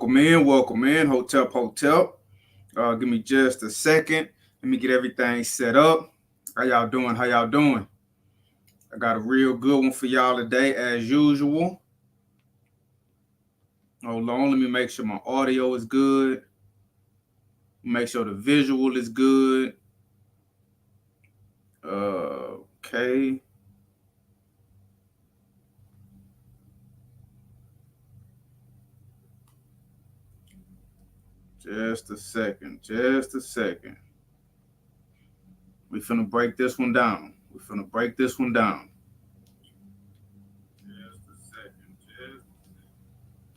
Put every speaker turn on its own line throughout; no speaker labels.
Welcome in, Hotel. Give me just a second. Let me get everything set up. How y'all doing? I got a real good one for y'all today, as usual. Hold on, let me make sure my audio is good. Make sure the visual is good. Okay. Just a second. We finna break this one down.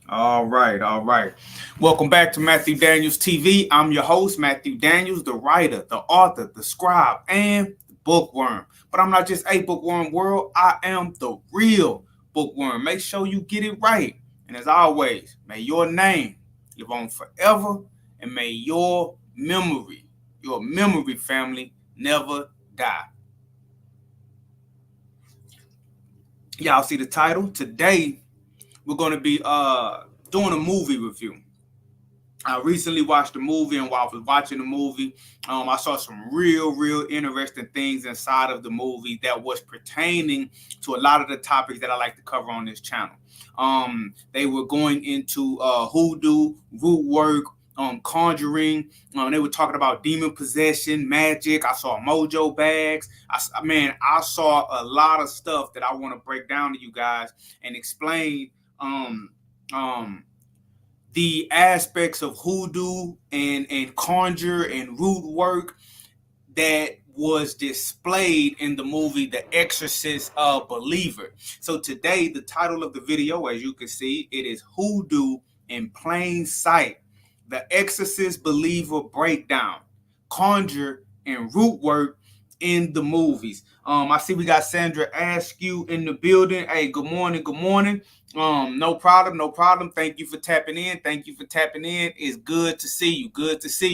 All right. Welcome back to Matthew Daniels TV. I'm your host, Matthew Daniels, the writer, the author, the scribe, and the bookworm. But I'm not just a bookworm world. I am the real bookworm. Make sure you get it right. And as always, may your name live on forever, and may your memory family, never die. Y'all see the title? Today, we're going to be doing a movie review. I recently watched a movie, and while I was watching the movie, I saw some real interesting things inside of the movie that was pertaining to a lot of the topics that I like to cover on this channel. They were going into hoodoo, rootwork, conjuring. They were talking about demon possession, magic. I saw mojo bags. I saw a lot of stuff that I want to break down to you guys and explain the aspects of hoodoo and conjure and root work that was displayed in the movie The Exorcist Believer. So today, the title of the video, as you can see, it is Hoodoo in Plain Sight, The Exorcist Believer Breakdown, Conjure and Root Work in the movies. I see we got Sandra Askew in the building. Hey, good morning. No problem. Thank you for tapping in. It's good to see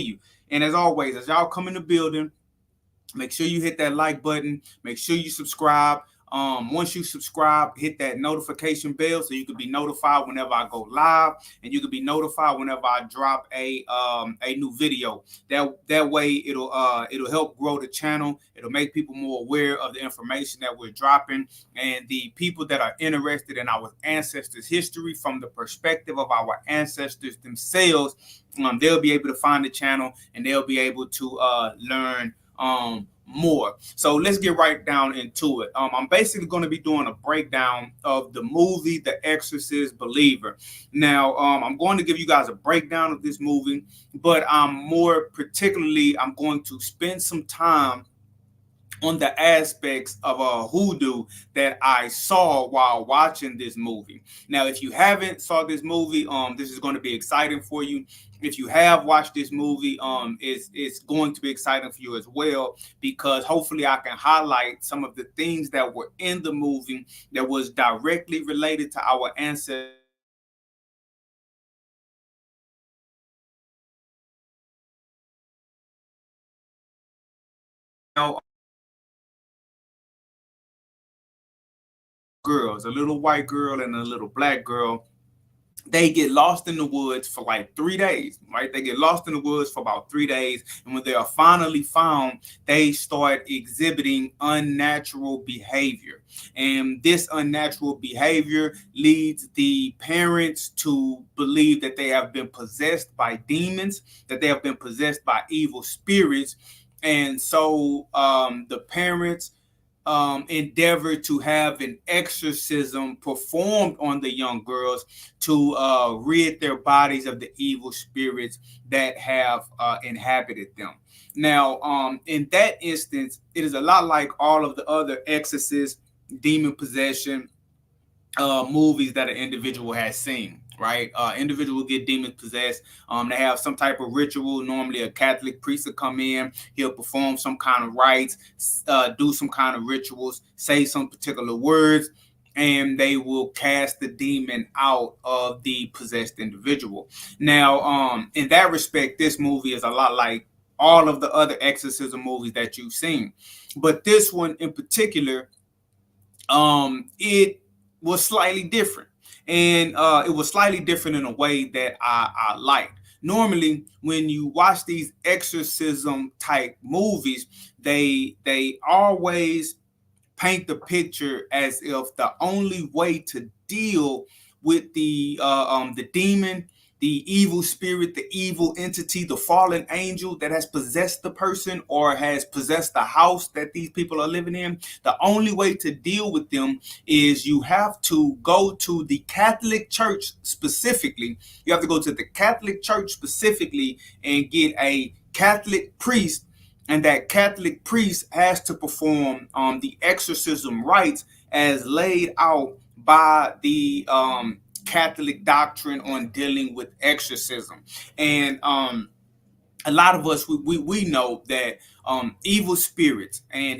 you. And as always, as y'all come in the building, make sure you hit that like button. Make sure you subscribe. Once you subscribe, hit that notification bell so you can be notified whenever I go live, and you can be notified whenever I drop a new video. That way it'll help grow the channel. It'll make people more aware of the information that we're dropping, and the people that are interested in our ancestors' history from the perspective of our ancestors themselves, they'll be able to find the channel and they'll be able to learn more. So let's get right down into it. I'm basically going to be doing a breakdown of the movie The Exorcist Believer. Now, I'm going to give you guys a breakdown of this movie, but more particularly, I'm going to spend some time on the aspects of hoodoo that I saw while watching this movie. Now, if you haven't saw this movie, this is going to be exciting for you. If you have watched this movie, it's going to be exciting for you as well, because hopefully I can highlight some of the things that were in the movie that was directly related to our ancestors. Girls, a little white girl and a little black girl, they get lost in the woods for like 3 days, right? They get lost in the woods for about 3 days. And when they are finally found, they start exhibiting unnatural behavior. And this unnatural behavior leads the parents to believe that they have been possessed by demons, that they have been possessed by evil spirits. And so the parents endeavor to have an exorcism performed on the young girls to rid their bodies of the evil spirits that have inhabited them. Now, in that instance, it is a lot like all of the other exorcist, demon possession movies that an individual has seen. Right, individual get demon possessed. They have some type of ritual. Normally, a Catholic priest will come in. He'll perform some kind of rites, do some kind of rituals, say some particular words, and they will cast the demon out of the possessed individual. Now, in that respect, this movie is a lot like all of the other exorcism movies that you've seen, but this one in particular, it was slightly different. And it was slightly different in a way that I liked. Normally, when you watch these exorcism type movies, they always paint the picture as if the only way to deal with the demon, the evil spirit, the evil entity, the fallen angel that has possessed the person or has possessed the house that these people are living in. The only way to deal with them is you have to go to the Catholic Church specifically. You have to go to the Catholic Church specifically and get a Catholic priest, and that Catholic priest has to perform the exorcism rites as laid out by the Catholic doctrine on dealing with exorcism. And a lot of us we know that evil spirits entering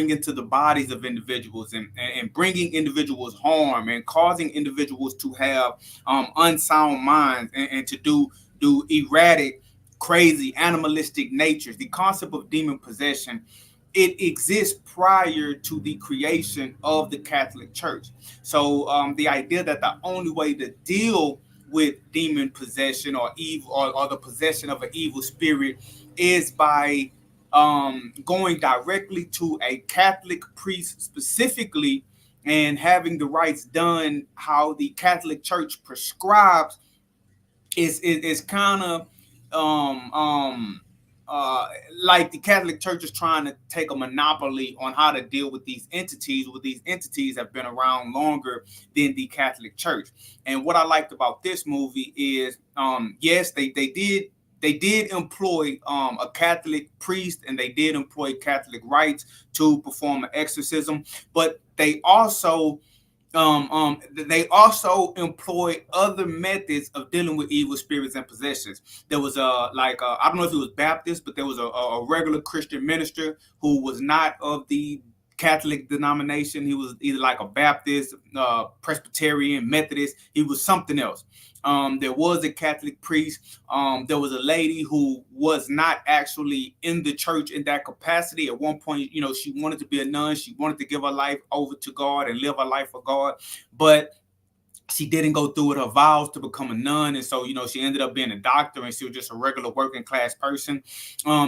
into the bodies of individuals and bringing individuals harm and causing individuals to have unsound minds and to do erratic, crazy, animalistic natures. The concept of demon possession, it exists prior to the creation of the Catholic Church. So the idea that the only way to deal with demon possession or evil, or the possession of an evil spirit, is by going directly to a Catholic priest specifically and having the rites done how the Catholic Church prescribes, is kind of um um uh like the Catholic Church is trying to take a monopoly on how to deal with these entities. Well, these entities have been around longer than the Catholic Church. And what I liked about this movie is, yes, they did employ a Catholic priest, and they did employ Catholic rites to perform an exorcism, but they also employ other methods of dealing with evil spirits and possessions. There was I don't know if it was Baptist, but there was a regular Christian minister who was not of the Catholic denomination. He was either like a Baptist, Presbyterian, Methodist. He was something else. There was a Catholic priest. There was a lady who was not actually in the church in that capacity. At one point, she wanted to be a nun. She wanted to give her life over to God and live her life for God, but she didn't go through with her vows to become a nun. And so, she ended up being a doctor, and she was just a regular working class person.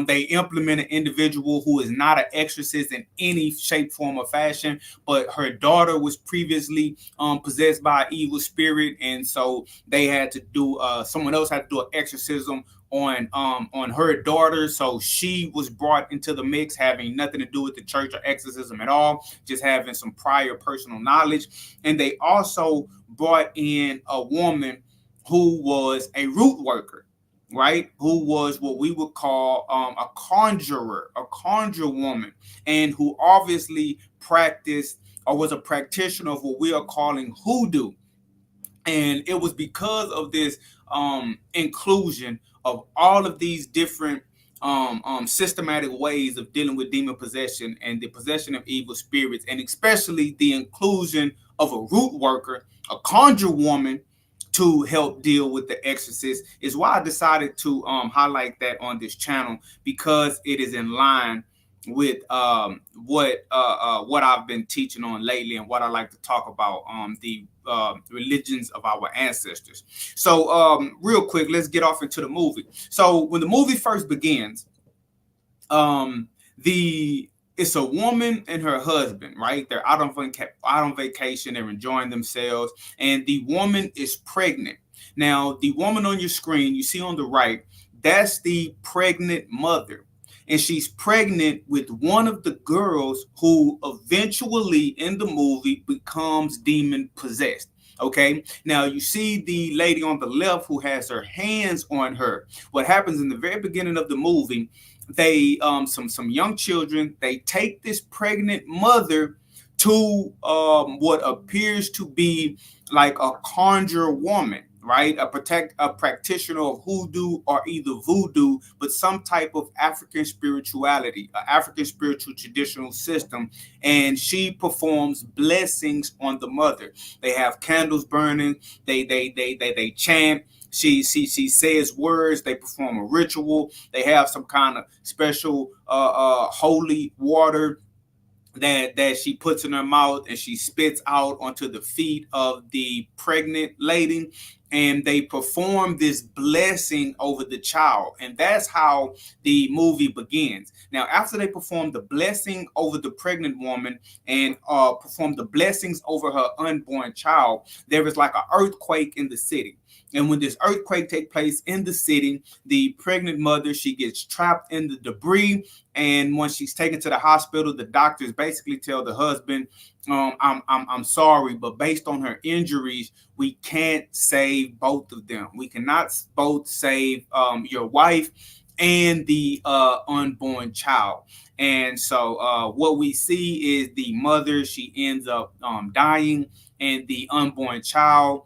They implement an individual who is not an exorcist in any shape, form, or fashion, but her daughter was previously possessed by an evil spirit. And so they had to do, someone else had to do an exorcism on her daughter. So she was brought into the mix, having nothing to do with the church or exorcism at all, just having some prior personal knowledge. And they also brought in a woman who was a root worker, right? Who was what we would call a conjurer, a conjure woman, and who obviously practiced or was a practitioner of what we are calling hoodoo. And it was because of this inclusion of all of these different systematic ways of dealing with demon possession and the possession of evil spirits, and especially the inclusion of a root worker, a conjure woman, to help deal with the exorcist, is why I decided to highlight that on this channel, because it is in line with what I've been teaching on lately and what I like to talk about, the religions of our ancestors. So real quick, let's get off into the movie. So when the movie first begins, the it's a woman and her husband, right? They're out on vacation. They're enjoying themselves, and the woman is pregnant. Now, the woman on your screen, you see on the right, that's the pregnant mother, and she's pregnant with one of the girls who eventually in the movie becomes demon possessed. Okay, now you see the lady on the left who has her hands on her. What happens in the very beginning of the movie, they some young children, they take this pregnant mother to what appears to be like a conjure woman, right? A practitioner of hoodoo or either voodoo, but some type of African spirituality, an African spiritual traditional system. And she performs blessings on the mother. They have candles burning. They chant. She says words. They perform a ritual. They have some kind of special holy water that she puts in her mouth, and she spits out onto the feet of the pregnant lady, and they perform this blessing over the child. And that's how the movie begins. Now, after they perform the blessing over the pregnant woman and perform the blessings over her unborn child, there is like an earthquake in the city. And when this earthquake takes place in the city, the pregnant mother, she gets trapped in the debris. And when she's taken to the hospital, the doctors basically tell the husband, I'm sorry, but based on her injuries, we can't save both of them. We cannot both save your wife and the unborn child. And so what we see is the mother, she ends up dying, and the unborn child,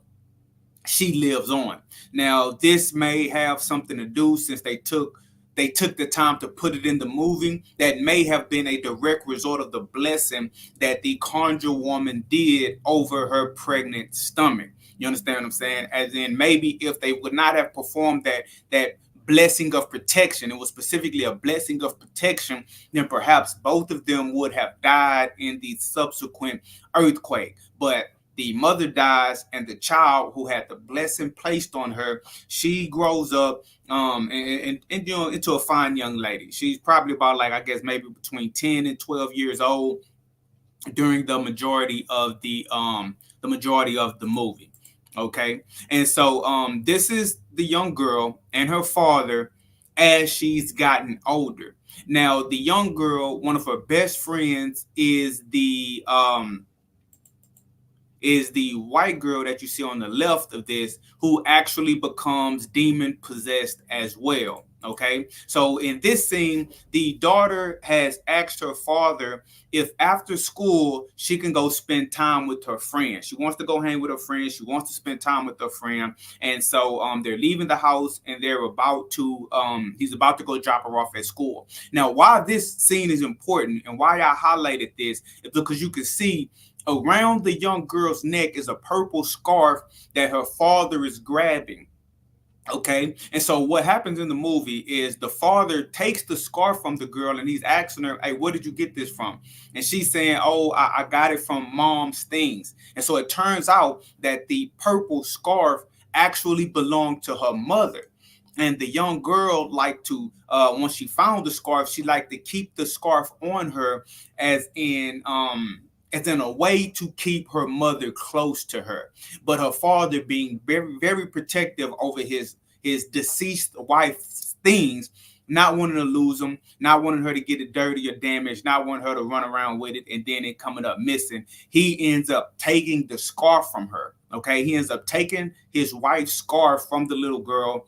she lives on. Now, this may have something to do, since they took the time to put it in the movie, that may have been a direct result of the blessing that the Conjure woman did over her pregnant stomach. You understand what I'm saying? As in, maybe if they would not have performed that blessing of protection, it was specifically a blessing of protection, then perhaps both of them would have died in the subsequent earthquake. But the mother dies, and the child who had the blessing placed on her, she grows up and you know, into a fine young lady. She's probably about, like, I guess maybe between 10 and 12 years old during the majority of the movie. Okay. And so this is the young girl and her father as she's gotten older. Now, the young girl, one of her best friends is the white girl that you see on the left of this, who actually becomes demon possessed as well. Okay, so in this scene, the daughter has asked her father if after school she can go spend time with her friend. She wants to go hang with her friend. She wants to spend time with her friend, and so they're leaving the house, and they're about to he's about to go drop her off at school. Now, why this scene is important and why I highlighted this is because you can see around the young girl's neck is a purple scarf that her father is grabbing. Okay. And so what happens in the movie is the father takes the scarf from the girl, and he's asking her, hey, where did you get this from? And she's saying, oh, I got it from mom's things. And so it turns out that the purple scarf actually belonged to her mother. And the young girl liked to, once she found the scarf, she liked to keep the scarf on her as in a way to keep her mother close to her. But her father, being very, very protective over his deceased wife's things, not wanting to lose them, not wanting her to get it dirty or damaged, not wanting her to run around with it and then it coming up missing, he ends up taking the scarf from her. Okay, he ends up taking his wife's scarf from the little girl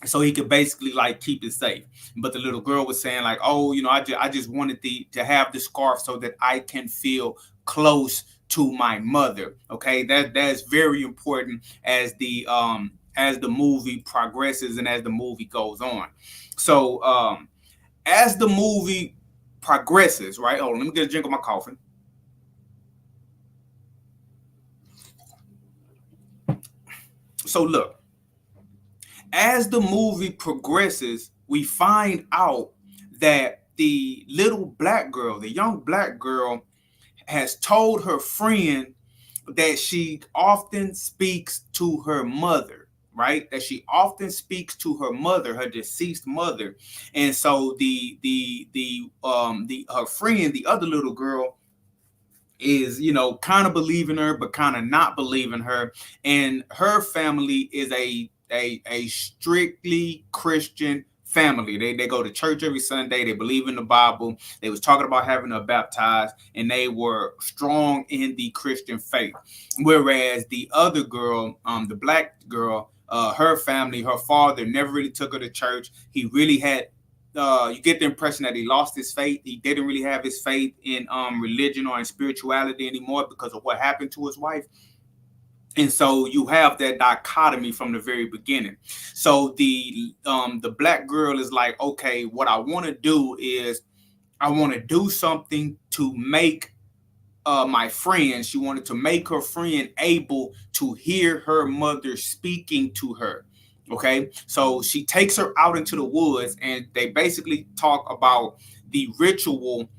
so he could basically like keep it safe. But the little girl was saying like, oh, you know, I just wanted to have the scarf so that I can feel close to my mother. Okay, that's very important as the movie progresses and as the movie goes on. So as the movie progresses, right? Oh, let me get a drink of my coffee. So look, as the movie progresses, we find out that the little black girl, the young black girl, has told her friend that she often speaks to her mother, right? That she often speaks to her mother, her deceased mother. And so the her friend, the other little girl, is, you know, kind of believing her but kind of not believing her. And her family is a strictly Christian family. They go to church every Sunday. They believe in the Bible. They was talking about having her baptized, and they were strong in the Christian faith. Whereas the other girl, the black girl, her family, her father never really took her to church. He really had you get the impression that he lost his faith. He didn't really have his faith in religion or in spirituality anymore because of what happened to his wife. And so you have that dichotomy from the very beginning. So the black girl is like, okay, what I want to do is I want to do something to make my friend. She wanted to make her friend able to hear her mother speaking to her. Okay, so she takes her out into the woods, and they basically talk about the ritual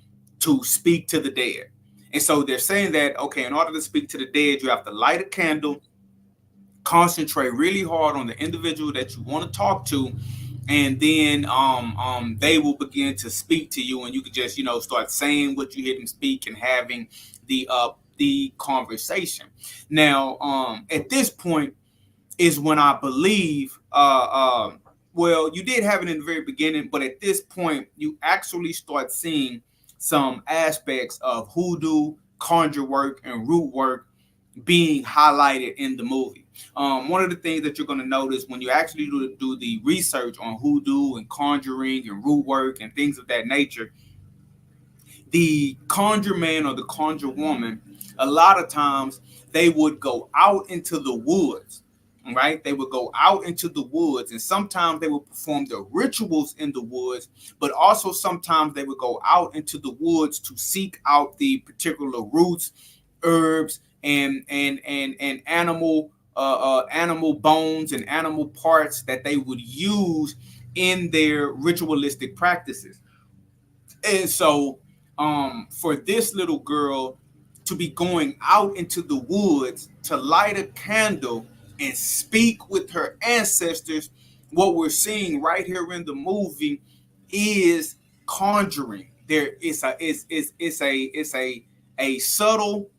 to speak to the dead. And so they're saying that, okay, in order to speak to the dead, you have to light a candle, concentrate really hard on the individual that you want to talk to, and then they will begin to speak to you, and you can just start saying what you hear them speak and having the conversation. Now, at this point is when I believe well, you did have it in the very beginning, but at this point you actually start seeing some aspects of hoodoo, conjure work, and root work being highlighted in the movie. One of the things that you're going to notice when you actually do the research on hoodoo and conjuring and root work and things of that nature, the conjure man or the conjure woman, a lot of times they would go out into the woods, right? They would go out into the woods, and sometimes they would perform the rituals in the woods, but also sometimes they would go out into the woods to seek out the particular roots, herbs, and animal bones and animal parts that they would use in their ritualistic practices. And so for this little girl to be going out into the woods to light a candle and speak with her ancestors, what we're seeing right here in the movie is conjuring. There is a subtle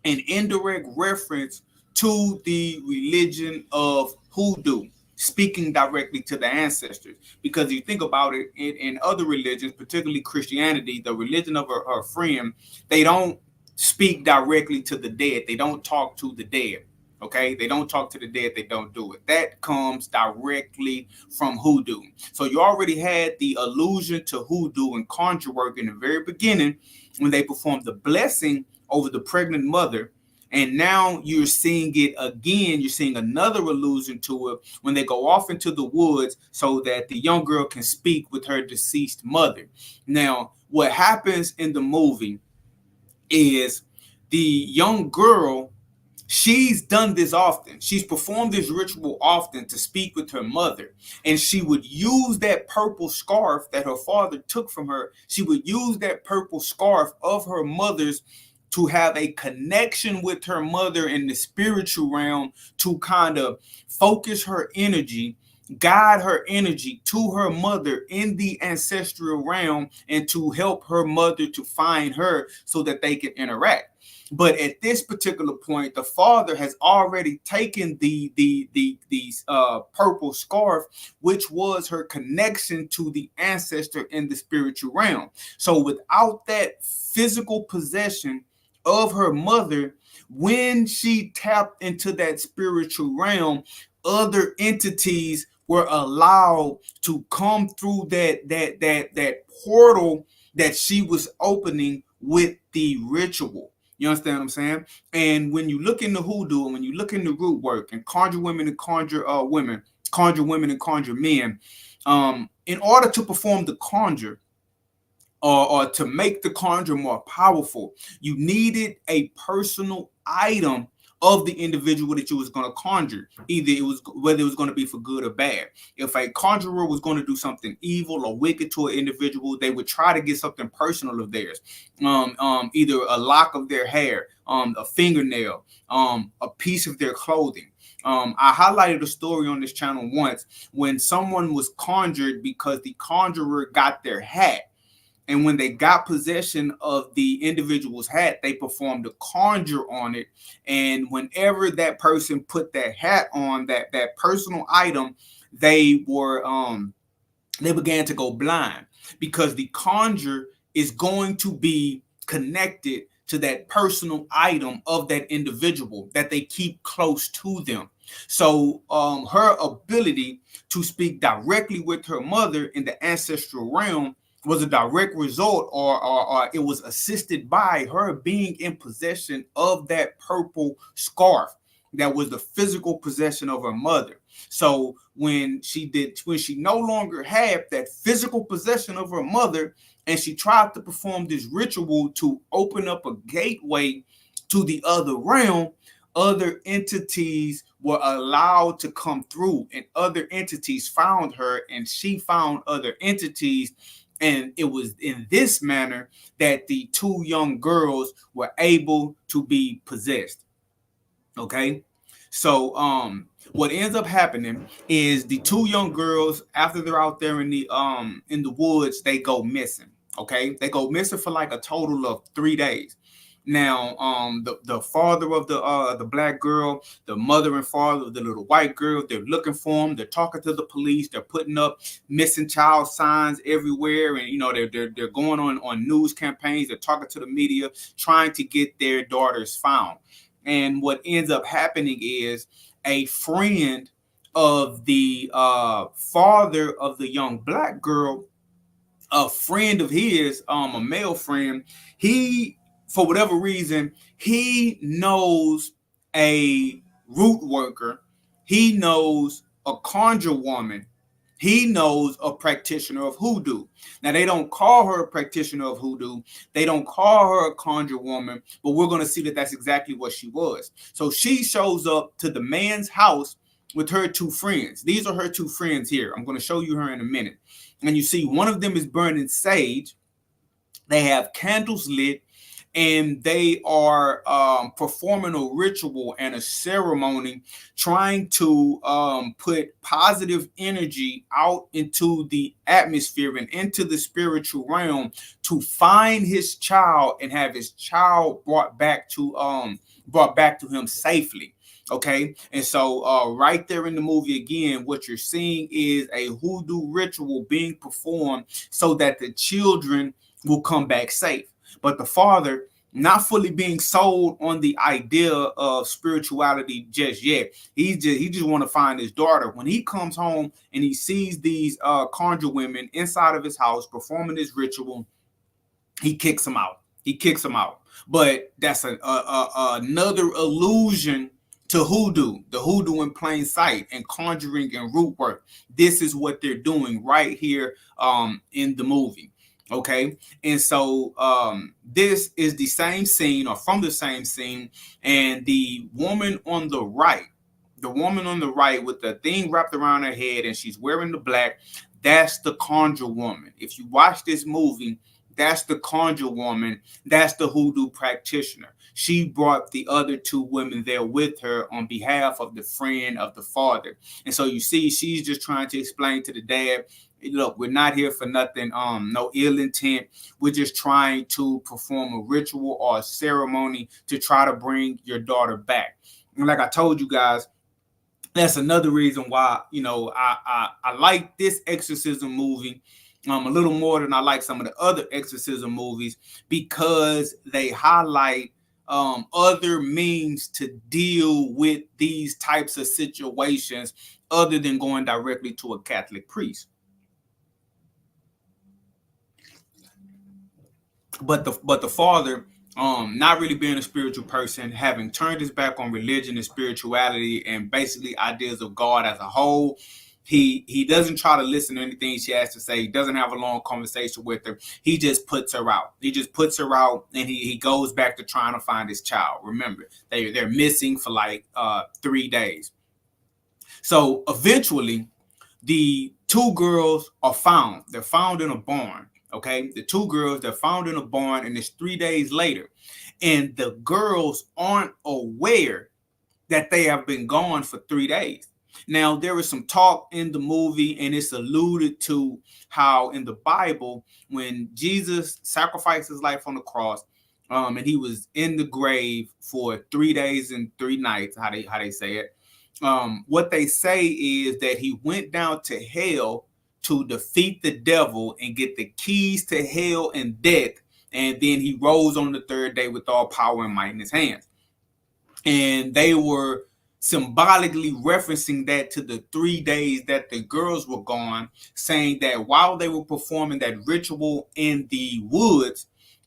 an indirect reference to the religion of hoodoo, speaking directly to the ancestors. Because you think about it, in other religions, particularly Christianity, the religion of her friend, they don't speak directly to the dead. They don't talk to the dead. Okay, they don't talk to the dead. They don't do it. That comes directly from hoodoo. So you already had the allusion to hoodoo and conjure work in the very beginning when they performed the blessing over the pregnant mother. And now you're seeing it again. You're seeing another allusion to it when they go off into the woods so that the young girl can speak with her deceased mother. Now, what happens in the movie is the young girl, she's done this often. She's performed this ritual often to speak with her mother. And she would use that purple scarf that her father took from her. She would use that purple scarf of her mother's to have a connection with her mother in the spiritual realm, to kind of focus her energy, guide her energy to her mother in the ancestral realm, and to help her mother to find her so that they can interact. But at this particular point, the father has already taken the purple scarf, which was her connection to the ancestor in the spiritual realm. So without that physical possession of her mother, when she tapped into that spiritual realm, other entities were allowed to come through that portal that she was opening with the ritual. You understand what I'm saying? And when you look into hoodoo, and when you look into root work and conjure women and conjure women, conjure women and conjure men, in order to perform the conjure, or to make the conjure more powerful, you needed a personal item of the individual that you was going to conjure. Either it was whether it was going to be for good or bad. If a conjurer was going to do something evil or wicked to an individual, they would try to get something personal of theirs, either a lock of their hair, a fingernail, a piece of their clothing. I highlighted a story on this channel once when someone was conjured because the conjurer got their hat. And when they got possession of the individual's hat, they performed a conjure on it. And whenever that person put that hat on, that personal item, they began to go blind, because the conjure is going to be connected to that personal item of that individual that they keep close to them. So her ability to speak directly with her mother in the ancestral realm was a direct result, or it was assisted by her being in possession of that purple scarf that was the physical possession of her mother. So when she no longer had that physical possession of her mother, and she tried to perform this ritual to open up a gateway to the other realm, other entities were allowed to come through, and other entities found her, and she found other entities. And it was in this manner that the two young girls were able to be possessed. Okay. So what ends up happening is the two young girls, after they're out there in the woods, they go missing. Okay, they go missing for like a total of 3 days. Now, the father of the black girl, the mother and father of the little white girl, they're looking for them. They're talking to the police. They're putting up missing child signs everywhere, and they're going on news campaigns. They're talking to the media, trying to get their daughters found. And what ends up happening is a friend of the father of the young black girl, a friend of his, a male friend, he, for whatever reason, he knows a root worker, he knows a conjure woman, he knows a practitioner of hoodoo. Now, they don't call her a practitioner of hoodoo, they don't call her a conjure woman, but we're going to see that that's exactly what she was. So she shows up to the man's house with her two friends. These are her two friends here. I'm going to show you her in a minute. And you see one of them is burning sage. They have candles lit, and they are performing a ritual and a ceremony, trying to put positive energy out into the atmosphere and into the spiritual realm to find his child and have his child brought back to him safely. Okay, and so right there in the movie again, what you're seeing is a hoodoo ritual being performed so that the children will come back safe. But the father, not fully being sold on the idea of spirituality just yet, he just want to find his daughter. When he comes home and he sees these conjure women inside of his house performing this ritual, he kicks them out. He kicks them out. But that's another illusion to hoodoo, the hoodoo in plain sight, and conjuring and root work. This is what they're doing right here in the movie. Okay, and so this is the same scene, or from the same scene, and the woman on the right, with the thing wrapped around her head and she's wearing the black, that's the conjure woman. If you watch this movie, that's the conjure woman, that's the hoodoo practitioner. She brought the other two women there with her on behalf of the friend of the father. And so you see, she's just trying to explain to the dad, look, we're not here for nothing, no ill intent. We're just trying to perform a ritual or a ceremony to try to bring your daughter back. And like I told you guys, that's another reason why, I like this exorcism movie a little more than I like some of the other exorcism movies, because they highlight other means to deal with these types of situations other than going directly to a Catholic priest. But the father, not really being a spiritual person, having turned his back on religion and spirituality and basically ideas of God as a whole, he doesn't try to listen to anything she has to say. He doesn't have a long conversation with her. He just puts her out. And he goes back to trying to find his child. Remember, they're missing for like 3 days. So eventually, the two girls are found. They're found in a barn. Okay, the two girls, they're found in a barn, and it's 3 days later, and the girls aren't aware that they have been gone for 3 days. Now, there is some talk in the movie, and it's alluded to how in the Bible, when Jesus sacrificed his life on the cross, and he was in the grave for 3 days and 3 nights, how they say it. What they say is that he went down to hell to defeat the devil and get the keys to hell and death, and then he rose on the 3rd day with all power and might in his hands. And they were symbolically referencing that to the 3 days that the girls were gone, saying that while they were performing that ritual in the woods,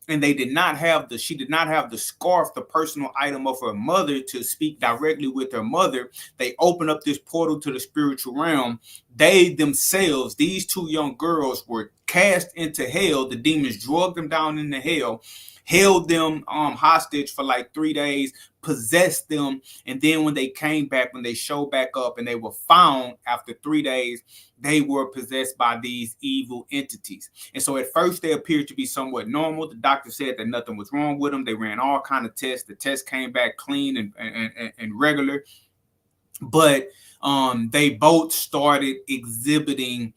and she did not have the scarf, the personal item of her mother, to speak directly with her mother. They opened up this portal to the spiritual realm. They themselves, these two young girls, were cast into hell. The demons dragged them down into hell, held them hostage for like 3 days, possessed them, and then when they came back, when they showed back up and they were found after 3 days, they were possessed by these evil entities. And so at first they appeared to be somewhat normal. The doctor said that nothing was wrong with them. They ran all kind of tests. The tests came back clean and regular, but they both started exhibiting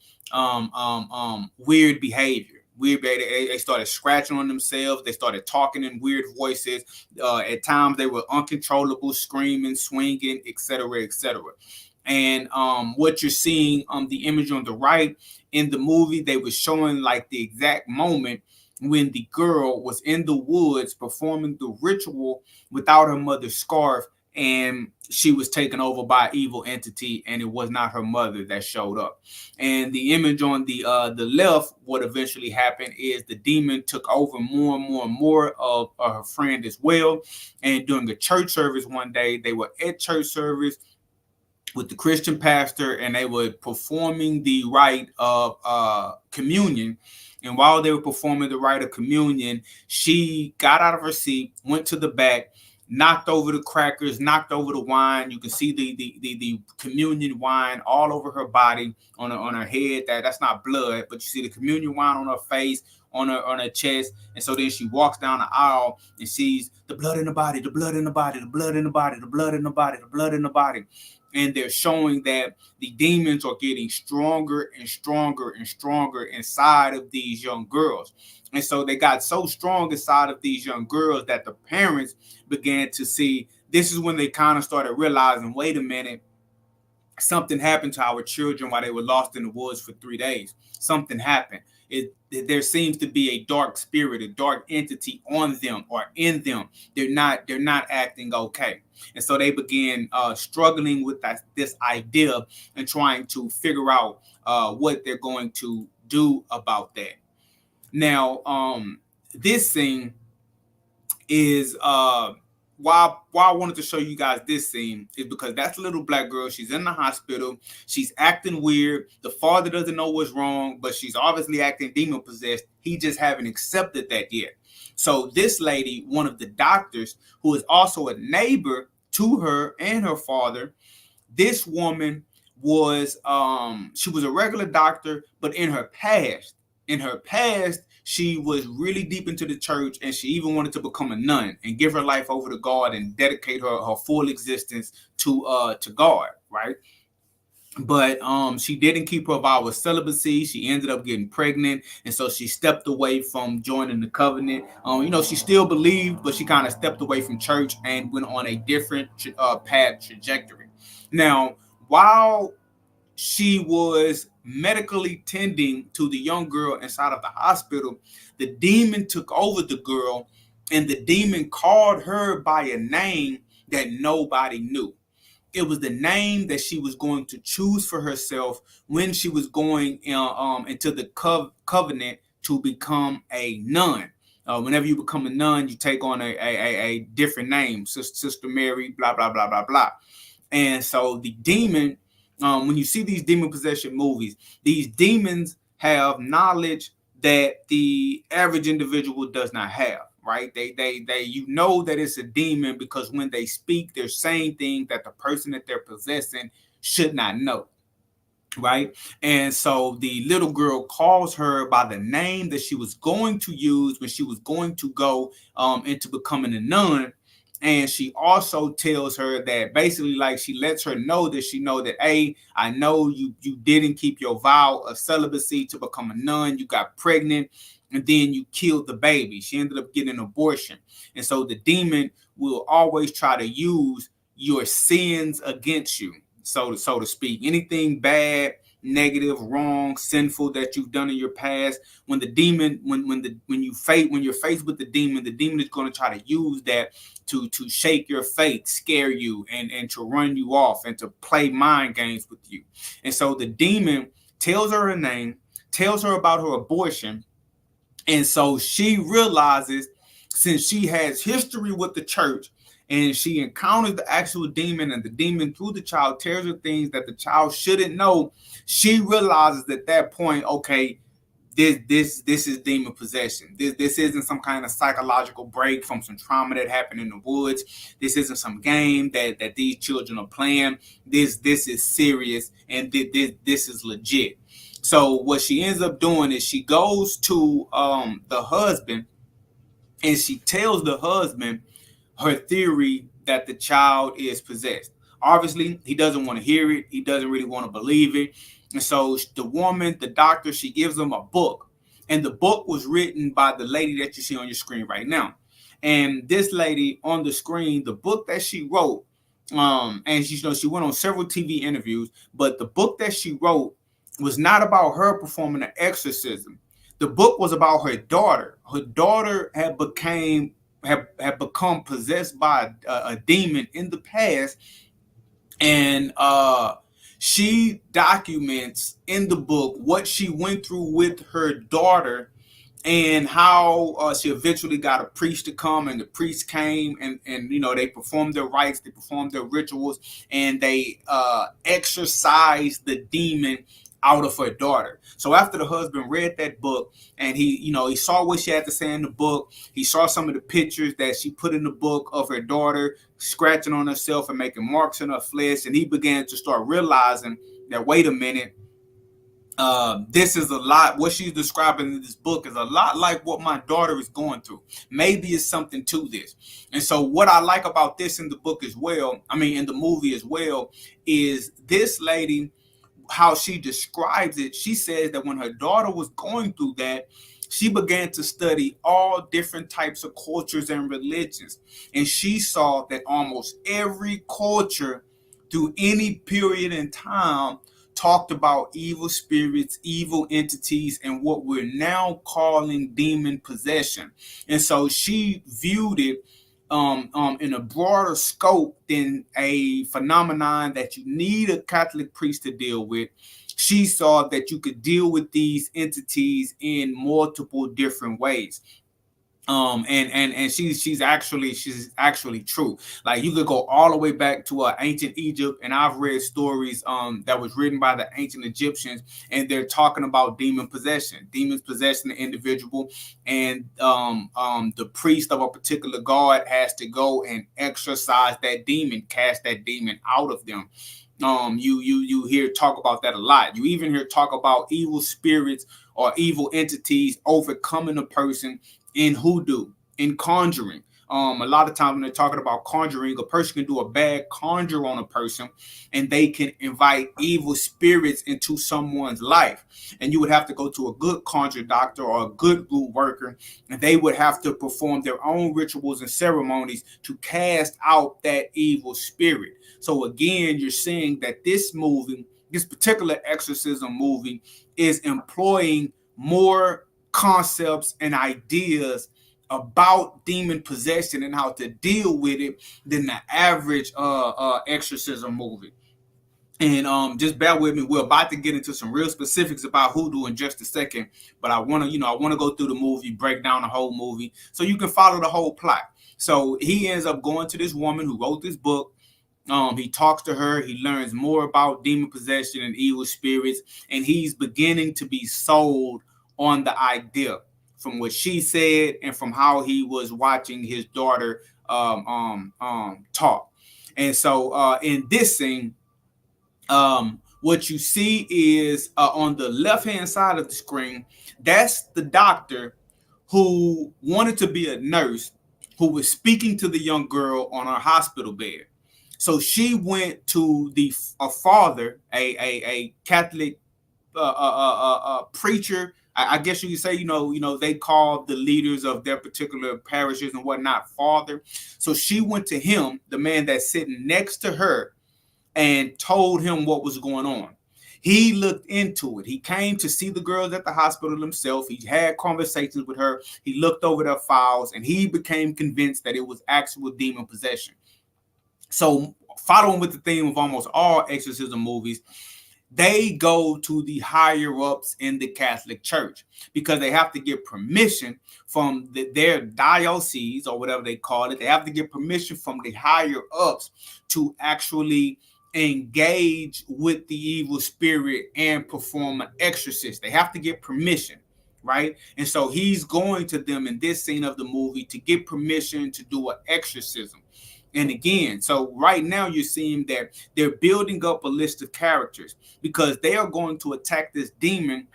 weird behavior. They started scratching on themselves. They started talking in weird voices. At times, they were uncontrollable, screaming, swinging, etc., etc. And what you're seeing on the image on the right in the movie, they were showing like the exact moment when the girl was in the woods performing the ritual without her mother's scarf, and she was taken over by an evil entity, and it was not her mother that showed up. And the image on the left, what eventually happened is the demon took over more and more and more of her friend as well. And during a church service one day, they were at church service with the Christian pastor, and they were performing the rite of communion. And while they were performing the rite of communion, she got out of her seat, went to the back, knocked over the crackers, knocked over the wine. You can see the communion wine all over her body, on her head. That's not blood, but you see the communion wine on her face, on her chest. And so then she walks down the aisle and sees the blood in the body, the blood in the body, the blood in the body, the blood in the body, the blood in the body. And they're showing that the demons are getting stronger and stronger and stronger inside of these young girls. And so they got so strong inside of these young girls that the parents began to see. This is when they kind of started realizing, wait a minute, something happened to our children while they were lost in the woods for 3 days. Something happened. There seems to be a dark spirit, a dark entity on them or in them. They're not acting okay. And so they began struggling with this idea and trying to figure out what they're going to do about that. Now, this scene is why I wanted to show you guys this scene is because that's a little black girl. She's in the hospital. She's acting weird. The father doesn't know what's wrong, but she's obviously acting demon possessed. He just haven't accepted that yet. So this lady, one of the doctors, who is also a neighbor to her and her father, this woman was she was a regular doctor, but in her past, she was really deep into the church, and she even wanted to become a nun and give her life over to God and dedicate her full existence to God, right? But she didn't keep her vow of celibacy. She ended up getting pregnant, and so she stepped away from joining the covenant. She still believed, but she kind of stepped away from church and went on a different path trajectory. Now, while she was medically tending to the young girl inside of the hospital, the demon took over the girl, and the demon called her by a name that nobody knew. It was the name that she was going to choose for herself when she was going into the covenant to become a nun. Whenever you become a nun, you take on a different name, Sister Mary, blah, blah, blah, blah, blah. And so the demon, when you see these demon possession movies, these demons have knowledge that the average individual does not have, right? They that it's a demon because when they speak, they're saying things that the person that they're possessing should not know, right? And so the little girl calls her by the name that she was going to use when she was going to go into becoming a nun. And she also tells her that basically, like, she lets her know that I know you didn't keep your vow of celibacy to become a nun. You got pregnant and then you killed the baby. She ended up getting an abortion. And so the demon will always try to use your sins against you, so to speak. Anything bad, negative, wrong, sinful that you've done in your past, when the demon, when you're faced with the demon is going to try to use that to shake your faith, scare you, and to run you off and to play mind games with you. And so the demon tells her her name, tells her about her abortion, and so she realizes, since she has history with the church and she encounters the actual demon, and the demon through the child tells her things that the child shouldn't know, she realizes at that point, okay, this is demon possession. This isn't some kind of psychological break from some trauma that happened in the woods. This isn't some game that these children are playing. This is serious, and this is legit. So what she ends up doing is she goes to the husband, and she tells the husband her theory that the child is possessed. Obviously, he doesn't want to hear it. He doesn't really want to believe it. And so the woman, the doctor, she gives him a book. And the book was written by the lady that you see on your screen right now. And this lady on the screen, the book that she wrote, and she went on several TV interviews, but the book that she wrote was not about her performing an exorcism. The book was about her daughter. Her daughter had become possessed by a demon in the past, and she documents in the book what she went through with her daughter, and how she eventually got a priest to come, and the priest came, and they performed their rites, they performed their rituals, and they exorcised the demon out of her daughter. So after the husband read that book, and he saw what she had to say in the book, he saw some of the pictures that she put in the book of her daughter scratching on herself and making marks in her flesh, and he began to start realizing that, wait a minute, this is a lot. What she's describing in this book is a lot like what my daughter is going through. Maybe it's something to this. And so what I like about this in the book as well, in the movie as well, is this lady, how she describes it. She says that when her daughter was going through that, she began to study all different types of cultures and religions. And she saw that almost every culture through any period in time talked about evil spirits, evil entities, and what we're now calling demon possession. And so she viewed it in a broader scope than a phenomenon that you need a Catholic priest to deal with. She saw that you could deal with these entities in multiple different ways. And she's actually true. Like, you could go all the way back to ancient Egypt, and I've read stories that was written by the ancient Egyptians, and they're talking about demons possessing the individual, and the priest of a particular god has to go and exorcise that demon, cast that demon out of them. You hear talk about that a lot. You even hear talk about evil spirits or evil entities overcoming a person in hoodoo, in conjuring. A lot of times when they're talking about conjuring, a person can do a bad conjure on a person, and they can invite evil spirits into someone's life. And you would have to go to a good conjure doctor or a good root worker, and they would have to perform their own rituals and ceremonies to cast out that evil spirit. So again, you're seeing that this particular exorcism movie, is employing more concepts and ideas about demon possession and how to deal with it than the average exorcism movie. And just bear with me. We're about to get into some real specifics about hoodoo in just a second, but I want to go through the movie, break down the whole movie so you can follow the whole plot. So he ends up going to this woman who wrote this book. He talks to her. He learns more about demon possession and evil spirits, and he's beginning to be sold on the idea from what she said and from how he was watching his daughter talk. And so in this scene, what you see is on the left-hand side of the screen, that's the doctor who wanted to be a nurse, who was speaking to the young girl on her hospital bed. So she went to a father, a Catholic preacher. I guess you could say, they call the leaders of their particular parishes and whatnot father. So she went to him, the man that's sitting next to her, and told him what was going on. He looked into it. He came to see the girls at the hospital himself. He had conversations with her. He looked over their files, and he became convinced that it was actual demon possession. So, following with the theme of almost all exorcism movies, they go to the higher ups in the Catholic Church because they have to get permission from their diocese, or whatever they call it. They have to get permission from the higher ups to actually engage with the evil spirit and perform an exorcism. They have to get permission. right? And so he's going to them in this scene of the movie to get permission to do an exorcism. And again, so right now you're seeing that they're building up a list of characters because they are going to attack this demon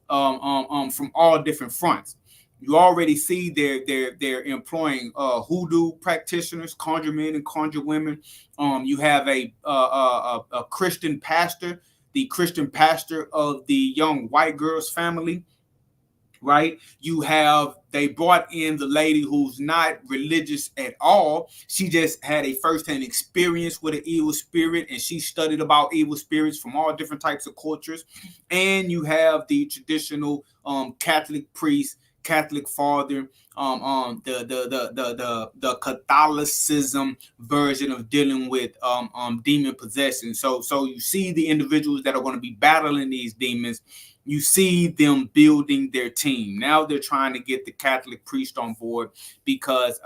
from all different fronts. You already see they're employing hoodoo practitioners, conjure men and conjure women. You have a Christian pastor, the Christian pastor of the young white girl's family, right? You have they brought in the lady who's not religious at all. She just had a firsthand experience with an evil spirit, and she studied about evil spirits from all different types of cultures. And you have the traditional Catholic priest, Catholic father, the Catholicism version of dealing with demon possession. So you see the individuals that are going to be battling these demons. You see them building their team. Now they're trying to get the Catholic priest on board because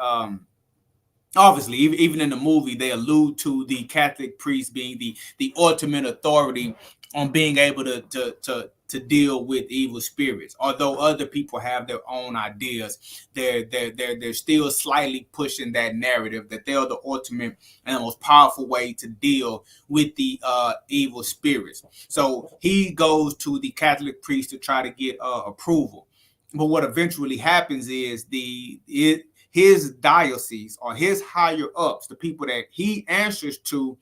obviously, even in the movie, they allude to the Catholic priest being the ultimate authority on being able to deal with evil spirits. Although other people have their own ideas, they're still slightly pushing that narrative that they're the ultimate and the most powerful way to deal with the evil spirits. So he goes to the Catholic priest to try to get approval. But what eventually happens is his diocese or his higher ups, the people that he answers to,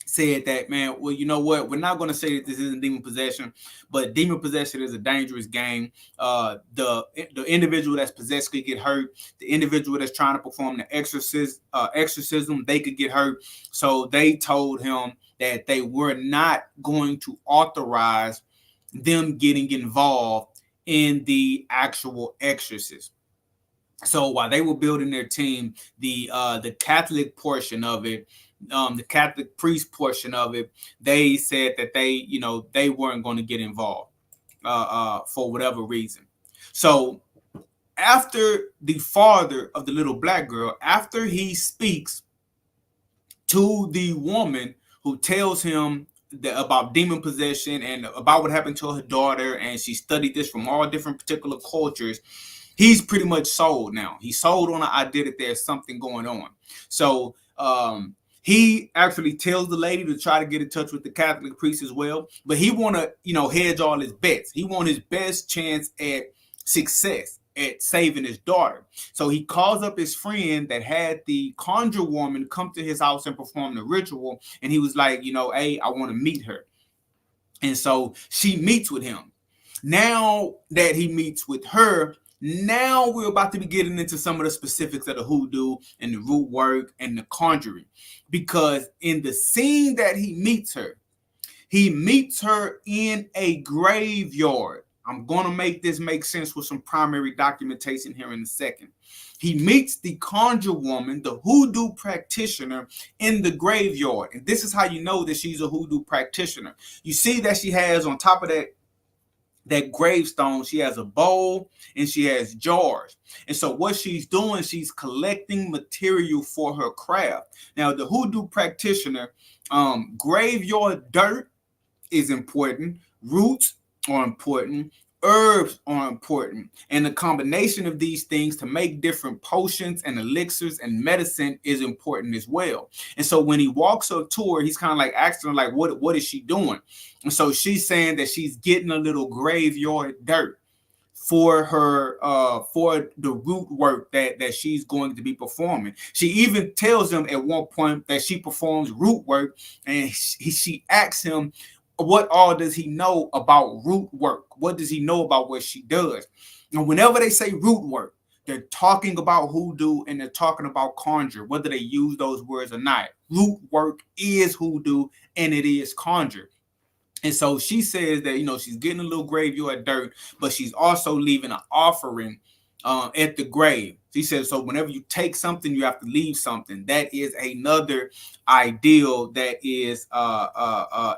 said that, man, well, you know what? We're not going to say that this isn't demon possession, but demon possession is a dangerous game. The individual that's possessed could get hurt. The individual that's trying to perform the exorcism, they could get hurt. So they told him that they were not going to authorize them getting involved in the actual exorcism. So while they were building their team, the Catholic portion of it, the Catholic priest portion of it, they said that they weren't going to get involved for whatever reason. So after the father of the little black girl, after he speaks to the woman who tells him about demon possession and about what happened to her daughter, and she studied this from all different particular cultures, he's pretty much sold now. He's sold on the idea that there's something going on. So he actually tells the lady to try to get in touch with the Catholic priest as well. But he want to, hedge all his bets. He want his best chance at success at saving his daughter. So he calls up his friend that had the conjure woman come to his house and perform the ritual. And he was like, hey, I want to meet her. And so she meets with him. Now that he meets with her, now we're about to be getting into some of the specifics of the hoodoo and the root work and the conjuring. Because in the scene that he meets her in a graveyard. I'm going to make this make sense with some primary documentation here in a second. He meets the conjure woman, the hoodoo practitioner, in the graveyard. And this is how you know that she's a hoodoo practitioner. You see that she has on top of that gravestone, she has a bowl and she has jars. And so what she's doing, she's collecting material for her craft. Now, the hoodoo practitioner, graveyard dirt is important. Roots are important. Herbs are important. And the combination of these things to make different potions and elixirs and medicine is important as well. And so when he walks up to her, he's kind of like asking her, like, what is she doing? And so she's saying that she's getting a little graveyard dirt for her for the root work that she's going to be performing. She even tells him at one point that she performs root work, and she asks him, what all does he know about root work? What does he know about what she does? And whenever they say root work, they're talking about hoodoo and they're talking about conjure, whether they use those words or not. Root work is hoodoo and it is conjure. And so she says that, she's getting a little graveyard dirt, but she's also leaving an offering at the grave. She says, so whenever you take something, you have to leave something. That is another ideal that is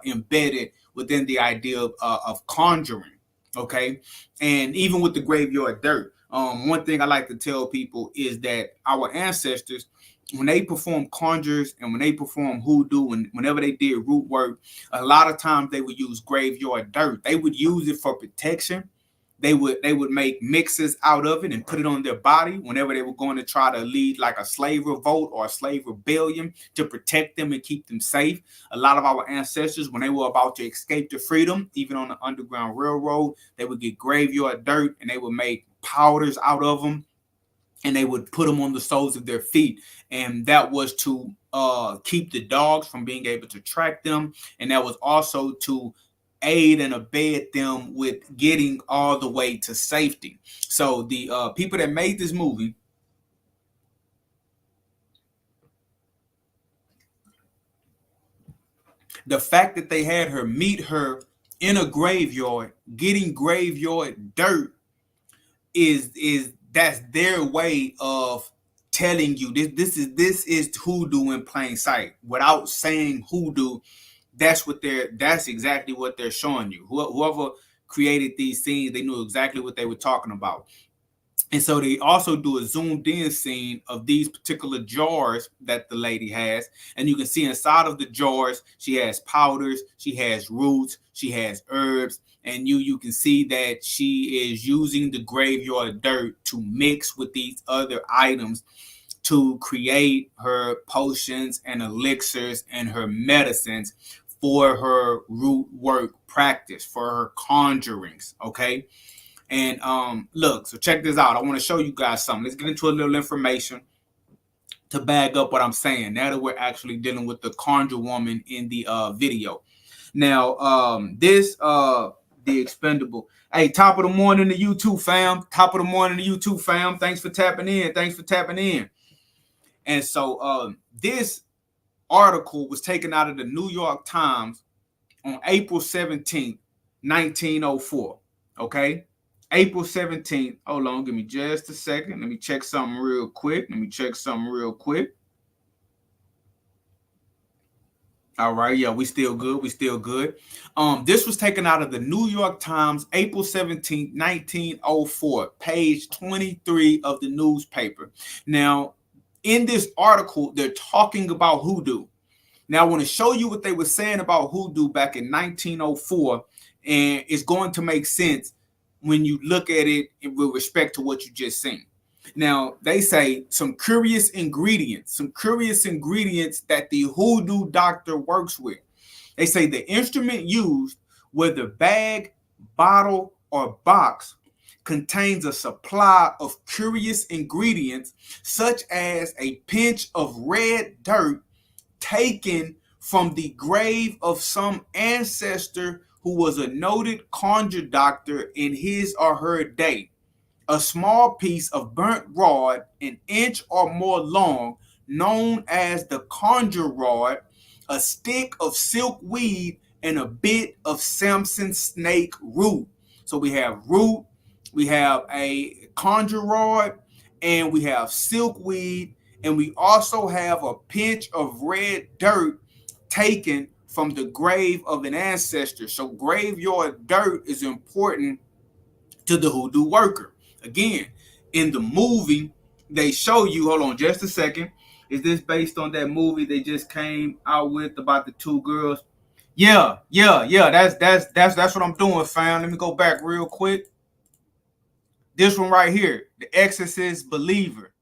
embedded within the idea of conjuring. Okay. And even with the graveyard dirt, one thing I like to tell people is that our ancestors, when they perform conjures and when they perform hoodoo and whenever they did root work, a lot of times they would use graveyard dirt. They would use it for protection. they would make mixes out of it and put it on their body whenever they were going to try to lead like a slave revolt or a slave rebellion to protect them and keep them safe. A lot of our ancestors, when they were about to escape to freedom, even on the Underground Railroad, they would get graveyard dirt and they would make powders out of them, and they would put them on the soles of their feet, and that was to keep the dogs from being able to track them, and that was also to aid and abet them with getting all the way to safety. So the people that made this movie, the fact that they had her meet her in a graveyard getting graveyard dirt is that's their way of telling you this is hoodoo in plain sight. Without saying hoodoo, that's exactly what they're showing you. Whoever created these scenes, they knew exactly what they were talking about. And so they also do a zoomed in scene of these particular jars that the lady has. And you can see inside of the jars, she has powders, she has roots, she has herbs. And you can see that she is using the graveyard dirt to mix with these other items to create her potions and elixirs and her medicines for her root work practice, for her conjurings, okay? And look, so check this out. I want to show you guys something. Let's get into a little information to back up what I'm saying. Now that we're actually dealing with the Conjure woman in the video. Now, the expendable. Hey, top of the morning to YouTube fam. Top of the morning to YouTube fam. Thanks for tapping in. Thanks for tapping in. And so this article was taken out of the New York Times on April 17th, 1904. Okay? April 17th. Hold on, give me just a second. Let me check something real quick. All right, yeah, we still good. This was taken out of the New York Times, April 17th, 1904, page 23 of the newspaper. Now, in this article, they're talking about hoodoo. Now, I want to show you what they were saying about hoodoo back in 1904, and it's going to make sense when you look at it with respect to what you just seen. Now, they say some curious ingredients that the hoodoo doctor works with. They say the instrument used, whether bag, bottle, or box, contains a supply of curious ingredients such as a pinch of red dirt taken from the grave of some ancestor who was a noted conjure doctor in his or her day, a small piece of burnt rod, an inch or more long, known as the conjure rod, a stick of silk weed, and a bit of Samson snake root. So we have root, we have a conjure rod, and we have silk weed, and we also have a pinch of red dirt taken from the grave of an ancestor. So graveyard dirt is important to the hoodoo worker. Again, in the movie, they show you, hold on just a second. Is this based on that movie they just came out with about the two girls? Yeah. That's what I'm doing, fam. Let me go back real quick. This one right here, the Exorcist Believer.